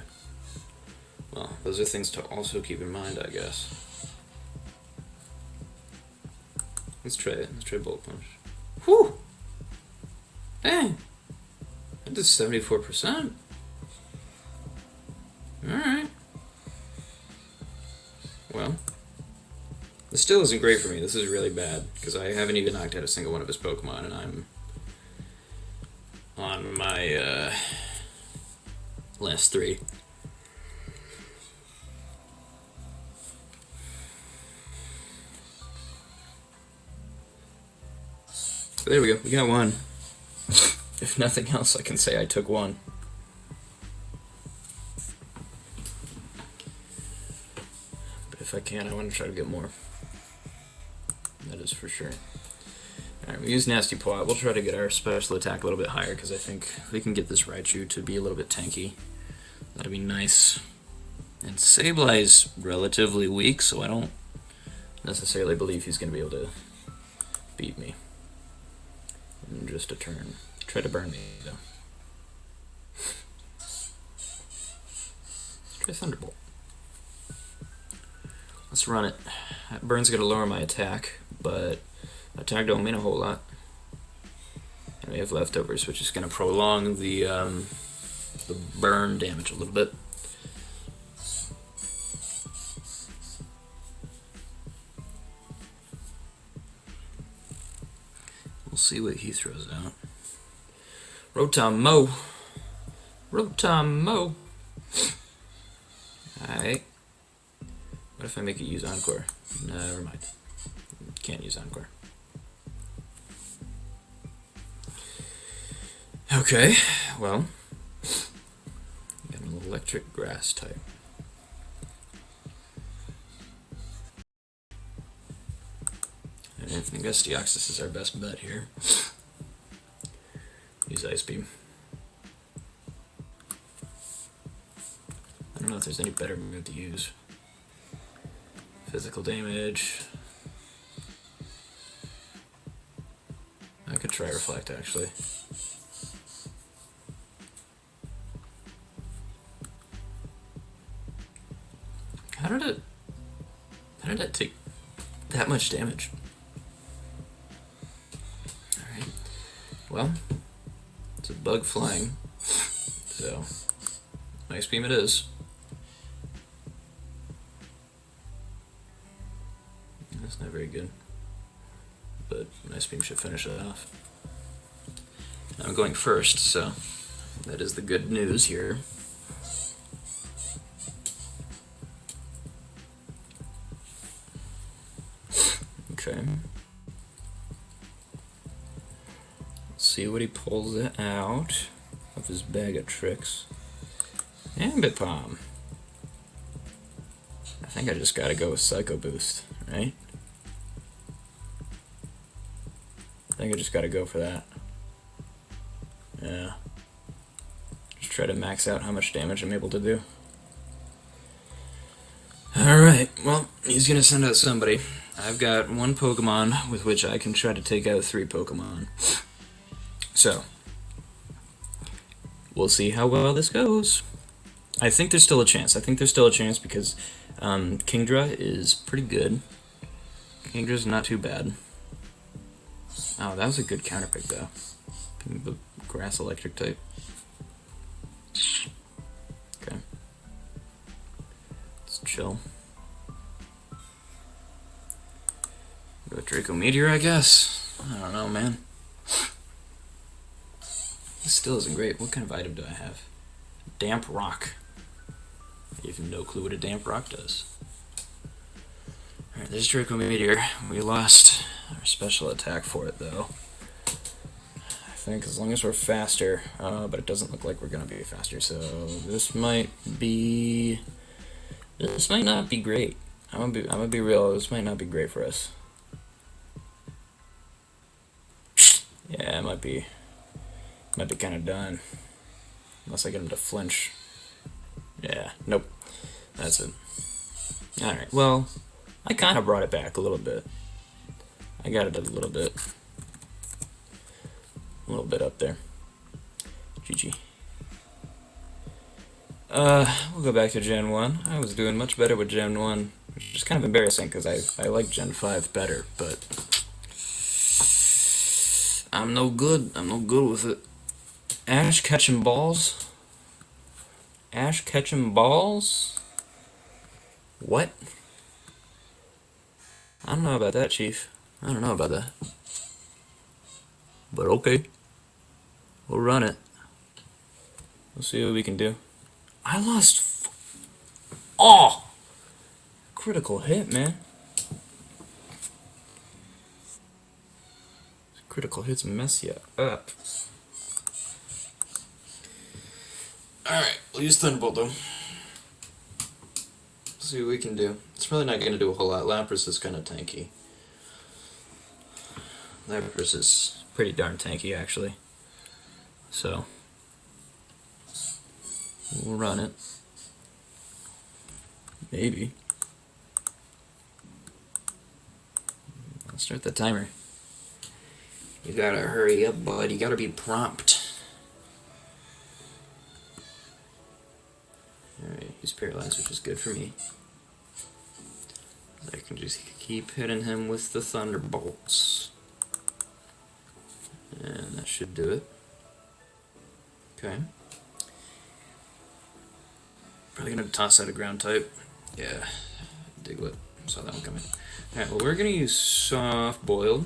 Well, those are things to also keep in mind, I guess. Let's try it. Let's try Bolt Punch. Whew! Dang! That did 74%. Alright. Well, this still isn't great for me. This is really bad, because I haven't even knocked out a single one of his Pokemon, and I'm on my last 3. So there we go. We got one. If nothing else, I can say I took one. But if I can, I want to try to get more. That is for sure. Alright, we use Nasty Plot. We'll try to get our special attack a little bit higher, because I think we can get this Raichu to be a little bit tanky. That'll be nice. And Sableye's relatively weak, so I don't necessarily believe he's going to be able to beat me in just a turn. Try to burn me, though. Let's try Thunderbolt. Let's run it. That burn's going to lower my attack, but attack don't mean a whole lot. And we have leftovers, which is going to prolong the burn damage a little bit. We'll see what he throws out. Rotom-Mow. Rotom-Mow. Alright. What if I make it use Encore? No, never mind. Can't use Encore. Okay, well. Got an electric grass type. I guess Deoxys is our best bet here. Use Ice Beam. I don't know if there's any better move to use. Physical damage. I could try Reflect, actually. How did it take that much damage? Alright. Well, it's a bug flying. So, Ice Beam it is. That's not very good. But Ice Beam should finish it off. I'm going first, so that is the good news here. Okay. Let's see what he pulls out of his bag of tricks. Ambit Palm. I think I just gotta go with Psycho Boost, right? I think I just gotta go for that. Yeah. Just try to max out how much damage I'm able to do. Alright, well, he's gonna send out somebody. I've got one Pokemon with which I can try to take out 3 Pokemon. So, we'll see how well this goes. I think there's still a chance. I think there's still a chance because Kingdra is pretty good. Kingdra's not too bad. Oh, that was a good counter pick, though. The grass electric type. Okay. Let's chill. Go with Draco Meteor, I guess. I don't know, man. This still isn't great. What kind of item do I have? Damp Rock. I have no clue what a Damp Rock does. Alright, there's Draco Meteor. We lost our special attack for it, though. I think as long as we're faster, but it doesn't look like we're gonna be faster, so this might be... This might not be great. I'm gonna be real, this might not be great for us. Yeah, it might be kind of done. Unless I get him to flinch. Yeah, nope. That's it. Alright, well, I kind of brought it back a little bit. I got it a little bit. A little bit up there. GG. We'll go back to Gen 1. I was doing much better with Gen 1, which is kind of embarrassing because I like Gen 5 better, but I'm no good. I'm no good with it. Ash catching balls? Ash catching balls? What? I don't know about that, Chief. I don't know about that. But okay. We'll run it. We'll see what we can do. I lost. Oh! Critical hit, man. Critical hits mess you up. Alright, we'll use Thunderbolt though. See what we can do. It's really not going to do a whole lot. Lapras is kind of tanky. Lapras is pretty darn tanky, actually. So, we'll run it. Maybe. I'll start the timer. You gotta hurry up, bud. You gotta be prompt. Alright, he's paralyzed, which is good for me. I can just keep hitting him with the Thunderbolts. And that should do it. Okay. Probably gonna toss out a ground type. Yeah, Diglett. Saw that one coming. Alright, well, we're gonna use Soft Boiled.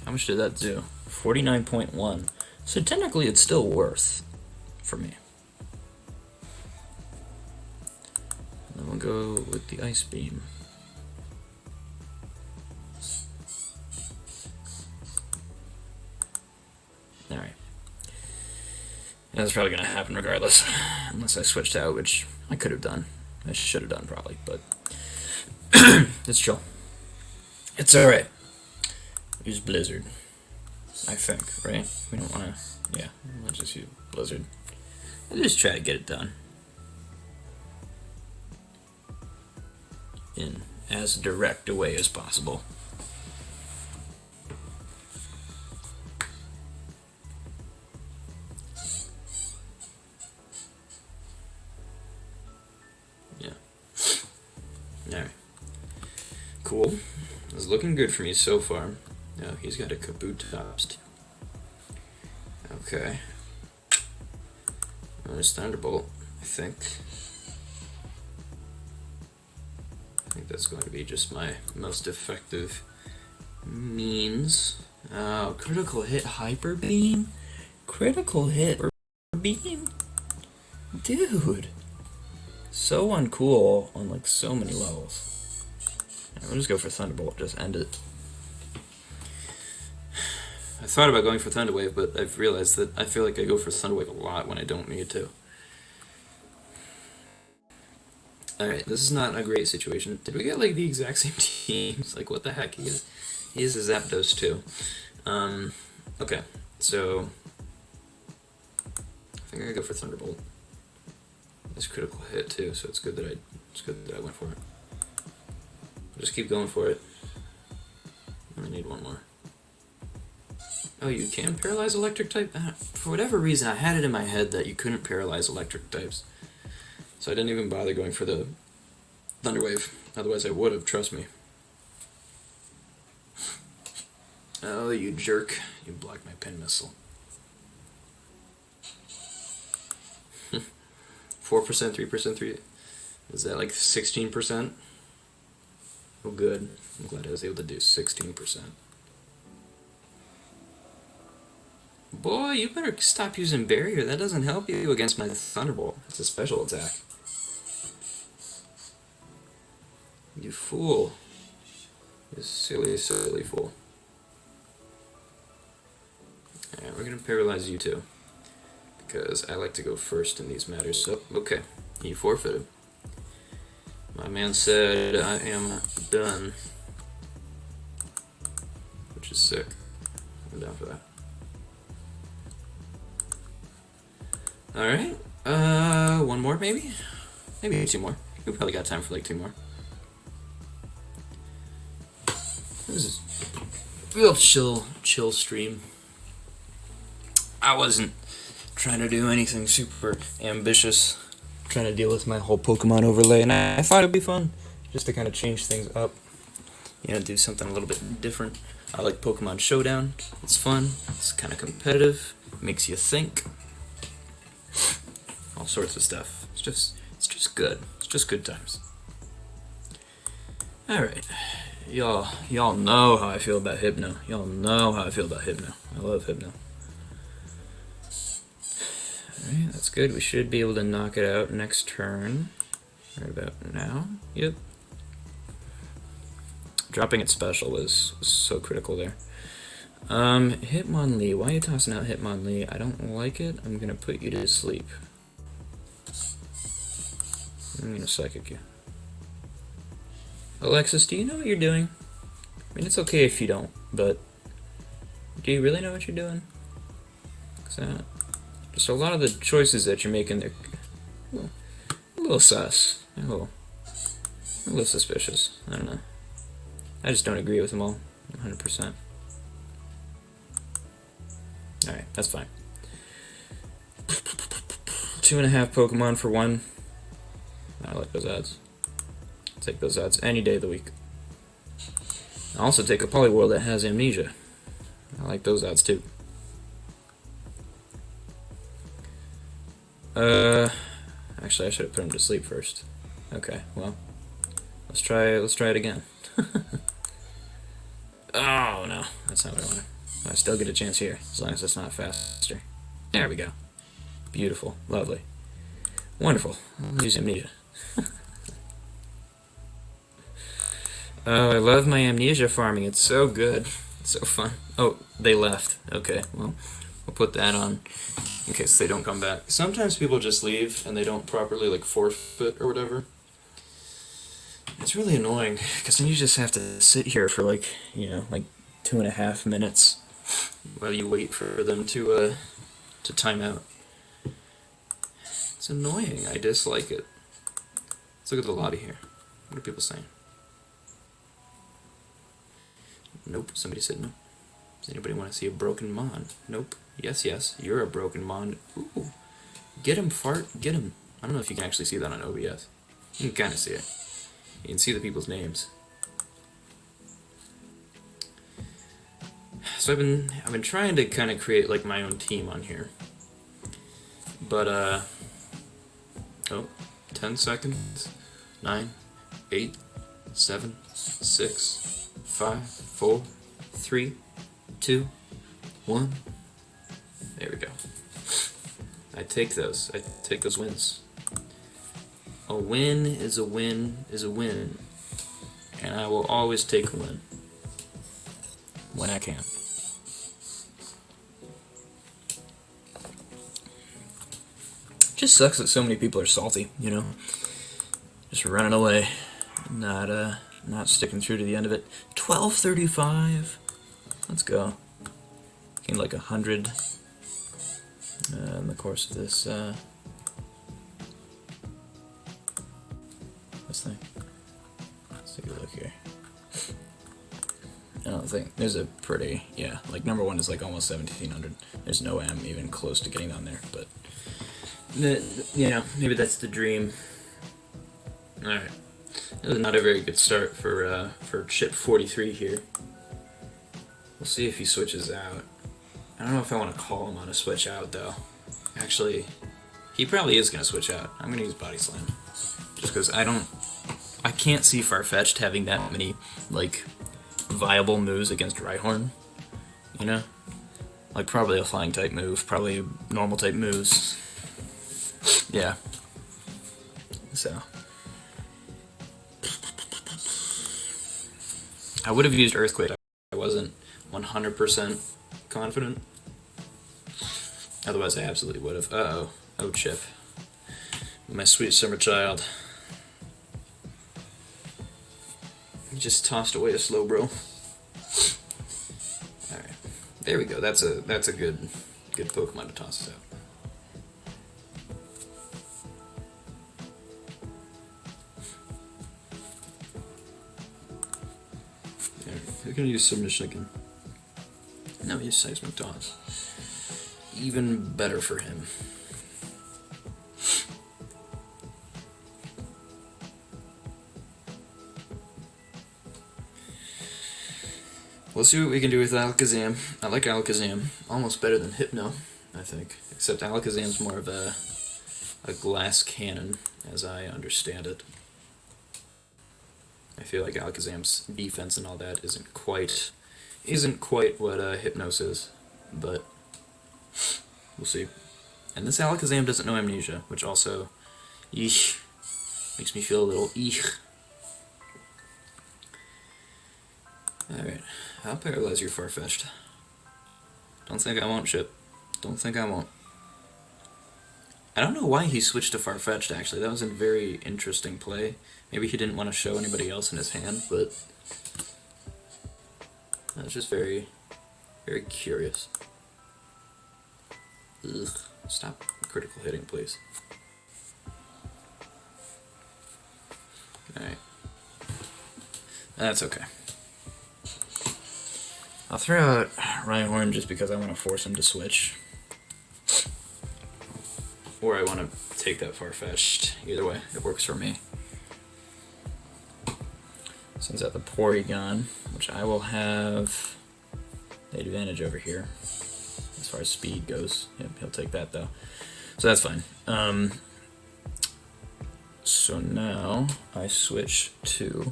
How much did that do? 49.1. So technically it's still worth for me. And then we'll go with the Ice Beam. Alright. That's probably going to happen regardless. Unless I switched out, which I could have done. I should have done probably, but it's chill. It's alright. Use Blizzard. I think, right? We don't want to... Yeah, let's just use Blizzard. I'll just try to get it done. In as direct a way as possible. Yeah. Alright. Cool. It's looking good for me so far. Oh, he's got a Kabutops too. Okay. There's Thunderbolt, I think. I think that's going to be just my most effective means. Oh, critical hit Hyper Beam? Critical hit Beam? Dude. So uncool on like so many levels. We'll just go for Thunderbolt, just end it. I thought about going for Thunder Wave, but I've realized that I feel like I go for Thunder Wave a lot when I don't need to. Alright, this is not a great situation. Did we get like the exact same teams? Like what the heck? He is a Zapdos too. Okay, so I think I go for Thunderbolt. It's critical hit too, so it's good that I went for it. I'll just keep going for it. I need one more. Oh, you can paralyze electric type? For whatever reason, I had it in my head that you couldn't paralyze electric types. So I didn't even bother going for the Thunder Wave. Otherwise I would have, trust me. Oh, you jerk. You blocked my pin missile. 4%, 3%, 3... Is that like 16%? Oh, good. I'm glad I was able to do 16%. Boy, you better stop using Barrier. That doesn't help you against my Thunderbolt. It's a special attack. You fool. You silly, silly fool. Alright, we're gonna paralyze you too. Because I like to go first in these matters. So, okay. You forfeited. My man said I am done. Which is sick. I'm down for that. Alright. One more maybe? Maybe two more. We probably got time for like two more. This is a real chill stream. I wasn't trying to do anything super ambitious. Trying to deal with my whole Pokemon overlay, and I thought it'd be fun just to kind of change things up. You know, do something a little bit different. I like Pokemon Showdown. It's fun. It's kind of competitive. Makes you think. All sorts of stuff. It's just good. It's just good times. All right, y'all know how I feel about Hypno. Y'all know how I feel about Hypno. I love Hypno. Alright, that's good. We should be able to knock it out next turn. Right about now. Yep. Dropping it special was so critical there. Hitmonlee. Why are you tossing out Hitmonlee? I don't like it. I'm gonna put you to sleep. I'm gonna psychic you. Alexis, do you know what you're doing? I mean, it's okay if you don't, but do you really know what you're doing? 'Cause just a lot of the choices that you're making, they're a little sus, a little suspicious. I don't know. I just don't agree with them all, 100%. Alright, that's fine. 2.5 Pokemon for 1. I like those odds. I'll take those odds any day of the week. I'll also take a Poliwhirl that has Amnesia. I like those odds too. Actually, I should have put him to sleep first. Okay, well, let's try it again. Oh no, that's not what I wanted. I still get a chance here, as long as it's not faster. There we go. Beautiful, lovely, wonderful. I'll use Amnesia. Oh, I love my Amnesia farming. It's so good. It's so fun. Oh, they left. Okay, well, we'll put that on in case they don't come back. Sometimes people just leave and they don't properly like forfeit or whatever. It's really annoying because then you just have to sit here for like, you know, like 2.5 minutes while you wait for them to time out. It's annoying. I dislike it. Let's look at the lobby here. What are people saying? Nope. Somebody said no. Does anybody want to see a broken Mon? Nope. Yes, yes. You're a broken Mon. Ooh. Get him, Fart. Get him. I don't know if you can actually see that on OBS. You can kind of see it. You can see the people's names. So I've been trying to kind of create like my own team on here. But oh, 10 seconds. 9, 8, 7, 6, 5, 4, 3, 2, 1. There we go. I take those wins. A win is a win is a win. And I will always take a win. When I can. Just sucks that so many people are salty, you know? Just running away. Not sticking through to the end of it. 12:35. Let's go. Gained like 100 in the course of this thing. Let's take a look here. I don't think there's a pretty, yeah, like number 1 is like almost 1700. There's no M even close to getting on there, but you know, maybe that's the dream. All right, that was not a very good start for Chip 43 here. We'll see if he switches out. I don't know if I want to call him on a switch out though. Actually, he probably is gonna switch out. I'm gonna use Body Slam, just because I can't see Farfetch'd having that many like viable moves against Rhyhorn. You know, like probably a flying type move, probably normal type moves. Yeah. So I would have used Earthquake. I wasn't 100% confident. Otherwise, I absolutely would have. Uh-oh. Oh, Chip. My sweet summer child. You just tossed away a slow bro. Alright. There we go. That's a good Pokemon to toss out. we can use submission again. Now use seismic toss. Even better for him. We'll see what we can do with Alakazam. I like Alakazam almost better than Hypno, I think. Except Alakazam's more of a glass cannon, as I understand it. I feel like Alakazam's defense and all that isn't quite what Hypnos is, but we'll see. And this Alakazam doesn't know Amnesia, which also, eesh, makes me feel a little eesh. Alright, I'll paralyze your Farfetch'd. Don't think I won't, Chip. Don't think I won't. I don't know why he switched to Farfetch'd, actually. That was a very interesting play. Maybe he didn't want to show anybody else in his hand, but I was just very, very curious. Ugh. Stop critical hitting, please. Alright. That's okay. I'll throw out Rhyhorn just because I want to force him to switch. Or I want to take that Farfetch'd. Either way, it works for me. Sends out the Porygon, which I will have the advantage over here as far as speed goes. Yep, he'll take that though. So that's fine. So now I switch to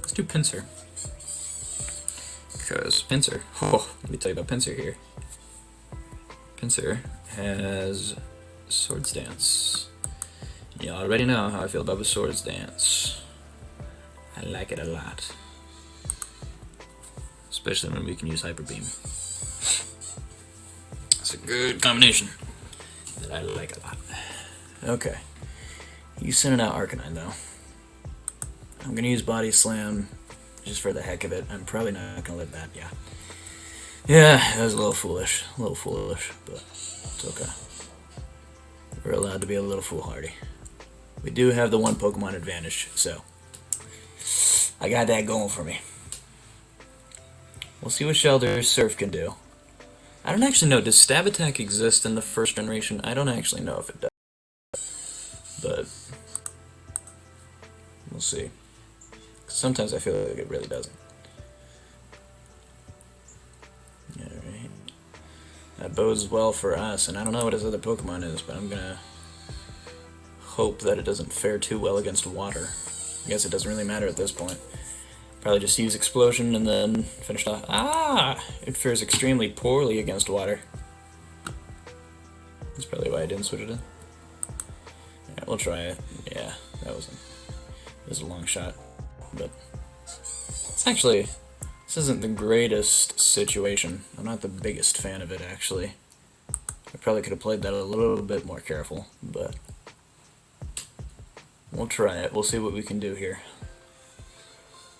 let's do Pinsir. Because Pinsir, let me tell you about Pinsir here. Pinsir has Swords Dance. You already know how I feel about the Swords Dance. I like it a lot. Especially when we can use Hyper Beam. It's a good combination that I like a lot. Okay. He's sending out Arcanine though. I'm gonna use Body Slam just for the heck of it. I'm probably not gonna let that, yeah. Yeah, that was a little foolish, but it's okay. We're allowed to be a little foolhardy. We do have the one Pokemon advantage, so I got that going for me. We'll see what Shelter's Surf can do. I don't actually know, does Stab Attack exist in the first generation? I don't actually know if it does. But we'll see. Sometimes I feel like it really doesn't. Alright. That bodes well for us, and I don't know what his other Pokemon is, but I'm gonna hope that it doesn't fare too well against water. I guess it doesn't really matter at this point. Probably just use Explosion and then finish off. Ah! It fares extremely poorly against water. That's probably why I didn't switch it in. Yeah, we'll try it. Yeah, it was a long shot. But it's actually, this isn't the greatest situation. I'm not the biggest fan of it, actually. I probably could have played that a little bit more careful, but we'll try it. We'll see what we can do here.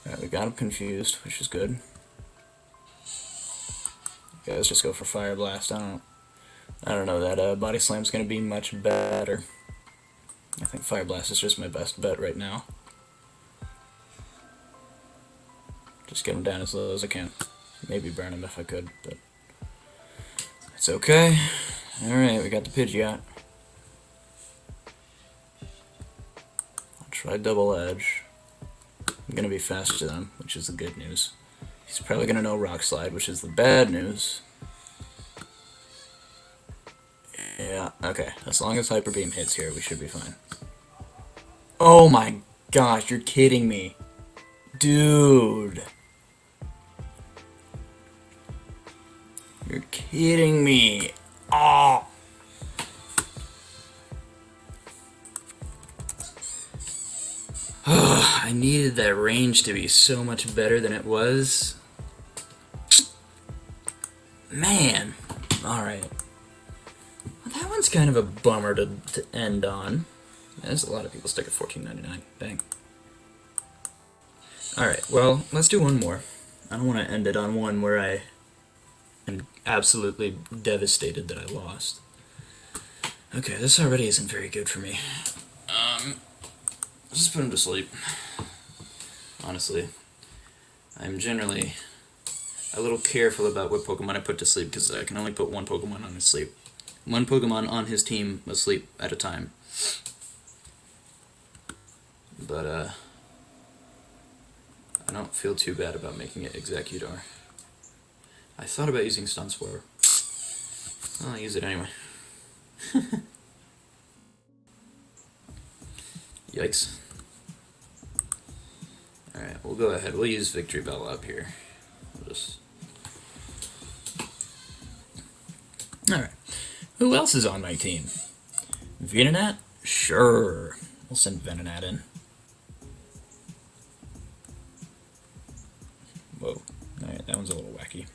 Alright, we got him confused, which is good. Okay, let's just go for Fire Blast. I don't know, that Body Slam's gonna be much better. I think Fire Blast is just my best bet right now. Just get him down as low as I can. Maybe burn him if I could, but it's okay. Alright, we got the Pidgeot. I'll try Double Edge. I'm gonna be faster than him, which is the good news. He's probably gonna know Rock Slide, which is the bad news. Yeah, okay. As long as Hyper Beam hits here, we should be fine. Oh my gosh, you're kidding me. Dude. You're kidding me. Oh. I needed that range to be so much better than it was. Man. Alright. Well, that one's kind of a bummer to end on. There's a lot of people stick at $14.99. Dang. Alright, well, let's do one more. I don't want to end it on one where I am absolutely devastated that I lost. Okay, this already isn't very good for me. Let's just put him to sleep. Honestly, I'm generally a little careful about what Pokemon I put to sleep because I can only put one Pokemon on his sleep. One Pokemon on his team asleep at a time. But, I don't feel too bad about making it Executor. I thought about using Stun Spore. I'll use it anyway. Yikes. Alright, we'll go ahead. We'll use Victory Bell up here. We'll just... Alright. Who else is on my team? Venonat? Sure. We'll send Venonat in. Whoa. Alright, that one's a little wacky.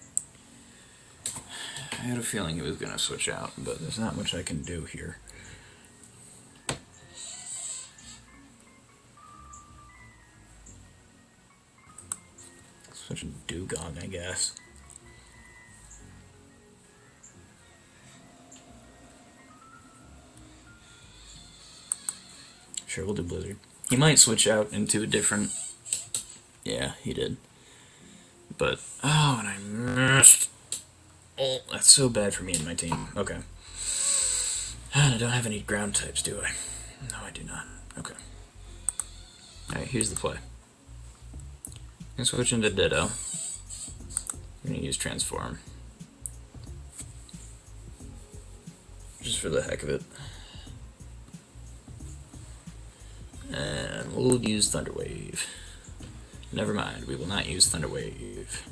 I had a feeling he was going to switch out, but there's not much I can do here. Switch a Dugong, I guess. Sure, we'll do Blizzard. He might switch out into a different... Yeah, he did. But, oh, and I missed. Oh, that's so bad for me and my team. Okay. And I don't have any ground types, do I? No, I do not. Okay. Alright, here's the play. I'm going to switch into Ditto. I'm going to use Transform. Just for the heck of it. And we'll use Thunder Wave. Never mind, we will not use Thunder Wave.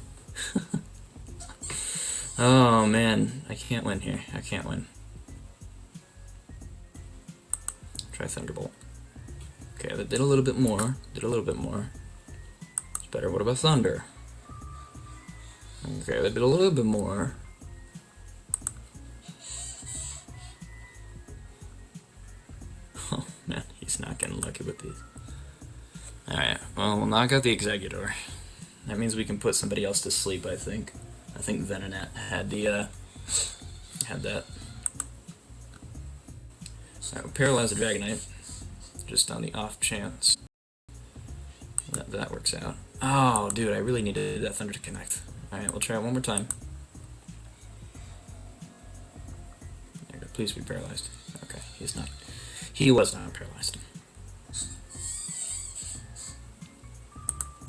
Oh man, I can't win here. I can't win. Try Thunderbolt. Okay, that did a little bit more. Did a little bit more. It's better. What about Thunder? Okay, that did a little bit more. Oh man, he's not getting lucky with these. Alright, well, we'll knock out the Executor. That means we can put somebody else to sleep, I think. I think Venonat had the, had that. So, paralyze the Dragonite. Just on the off chance that works out. Oh, dude, I really needed that Thunder to connect. Alright, we'll try it one more time. There we go. Please be paralyzed. Okay, he's not. He was not paralyzed.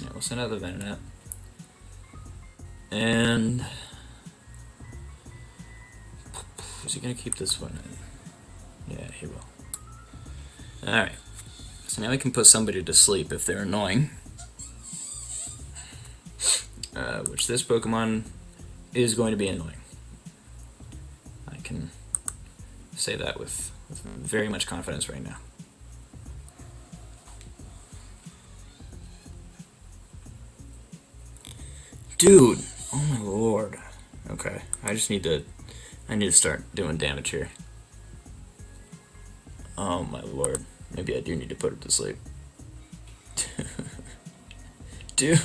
Yeah, we'll send out the Venonat. And... is he going to keep this one in? Yeah, he will. Alright. So now we can put somebody to sleep if they're annoying. Which this Pokemon is going to be annoying. I can say that with very much confidence right now. Dude! Oh my lord. Okay, I need to start doing damage here. Oh my lord. Maybe I do need to put it to sleep. Dude!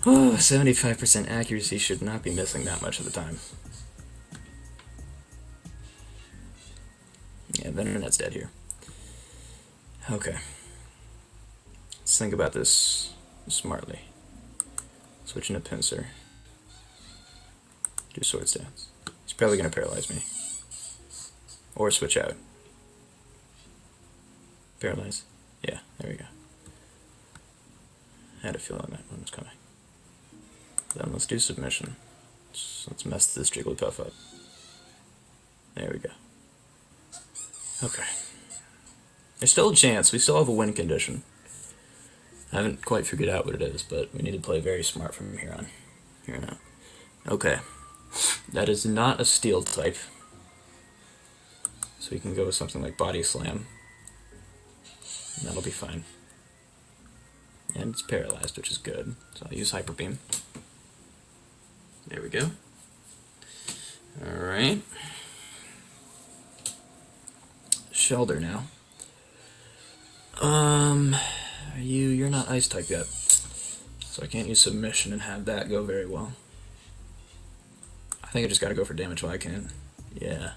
Oh, 75% accuracy should not be missing that much of the time. Yeah, Venonat's dead here. Okay. Let's think about this smartly. Switch into Pinsir. Do Sword Stance. He's probably going to paralyze me. Or switch out. Paralyze. Yeah, there we go. I had a feeling that one was coming. Then let's do Submission. Let's mess this Jigglypuff up. There we go. Okay. There's still a chance. We still have a win condition. I haven't quite figured out what it is, but we need to play very smart from here on. Here on out. Okay. That is not a Steel type. So we can go with something like Body Slam. And that'll be fine. And it's paralyzed, which is good. So I'll use Hyper Beam. There we go. Alright. Shelter now. You're not Ice type yet. So I can't use Submission and have that go very well. I think I just gotta go for damage while I can. Yeah.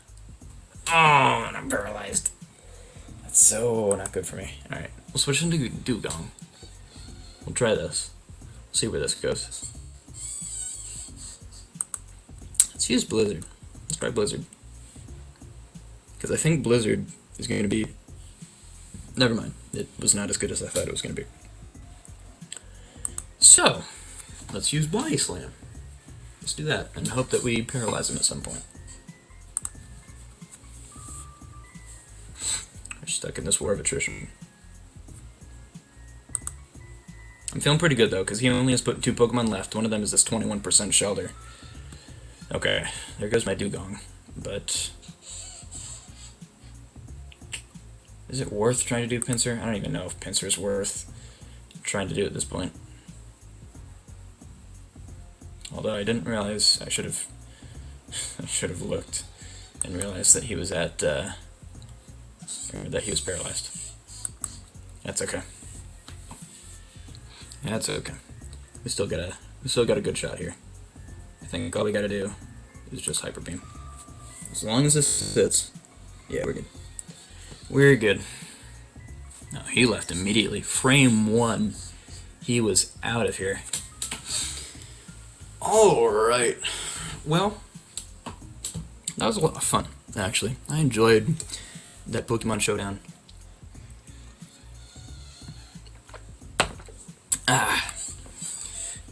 Oh, and I'm paralyzed. so not good for me. Alright, we'll switch into Dugong. We'll try this. See where this goes. Let's use Blizzard. Let's try Blizzard. Because I think Blizzard is going to be... Never mind. It was not as good as I thought it was going to be. So, let's use Body Slam. Let's do that, and hope that we paralyze him at some point. We're stuck in this war of attrition. I'm feeling pretty good, though, because he only has put 2 Pokemon left. One of them is this 21% Shelter. Okay, there goes my Dugong. But... is it worth trying to do Pinsir? I don't even know if Pinsir is worth trying to do at this point. Although I didn't realize, I should have looked and realized that he was at, or that he was paralyzed. That's okay. That's okay. We still got a good shot here. I think all we gotta do is just Hyper Beam. As long as this fits, yeah, we're good. We're good. No, he left immediately. Frame 1. He was out of here. Alright. Well, that was a lot of fun, actually. I enjoyed that Pokemon Showdown.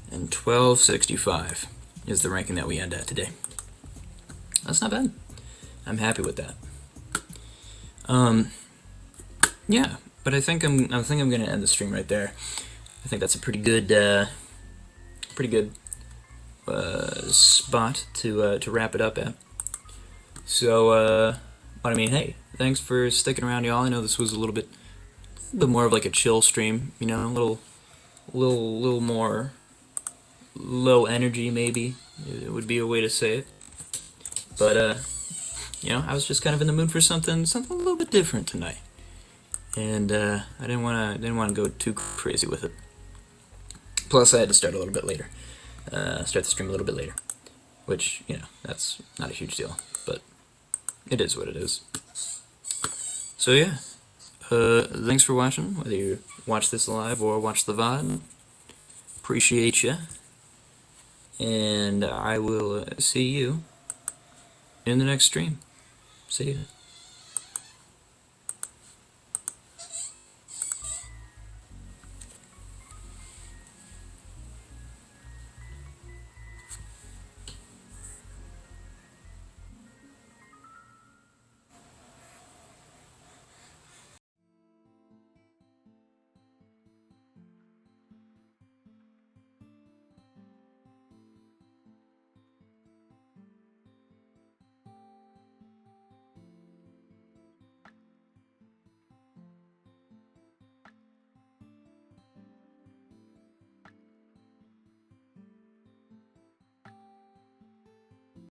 And 1265 is the ranking that we end at today. That's not bad. I'm happy with that. Yeah, but I think I'm gonna end the stream right there. I think that's a pretty good spot to wrap it up at. So, but I mean, hey, thanks for sticking around, y'all. I know this was a little bit more of like a chill stream, you know, a little more low energy, maybe it would be a way to say it. But you know, I was just kind of in the mood for something a little bit different tonight, and I didn't want to go too crazy with it. Plus, I had to start a little bit later, start the stream a little bit later, which, you know, that's not a huge deal, but it is what it is. So yeah, thanks for watching, whether you watch this live or watch the VOD. Appreciate ya, and I will see you in the next stream. See ya.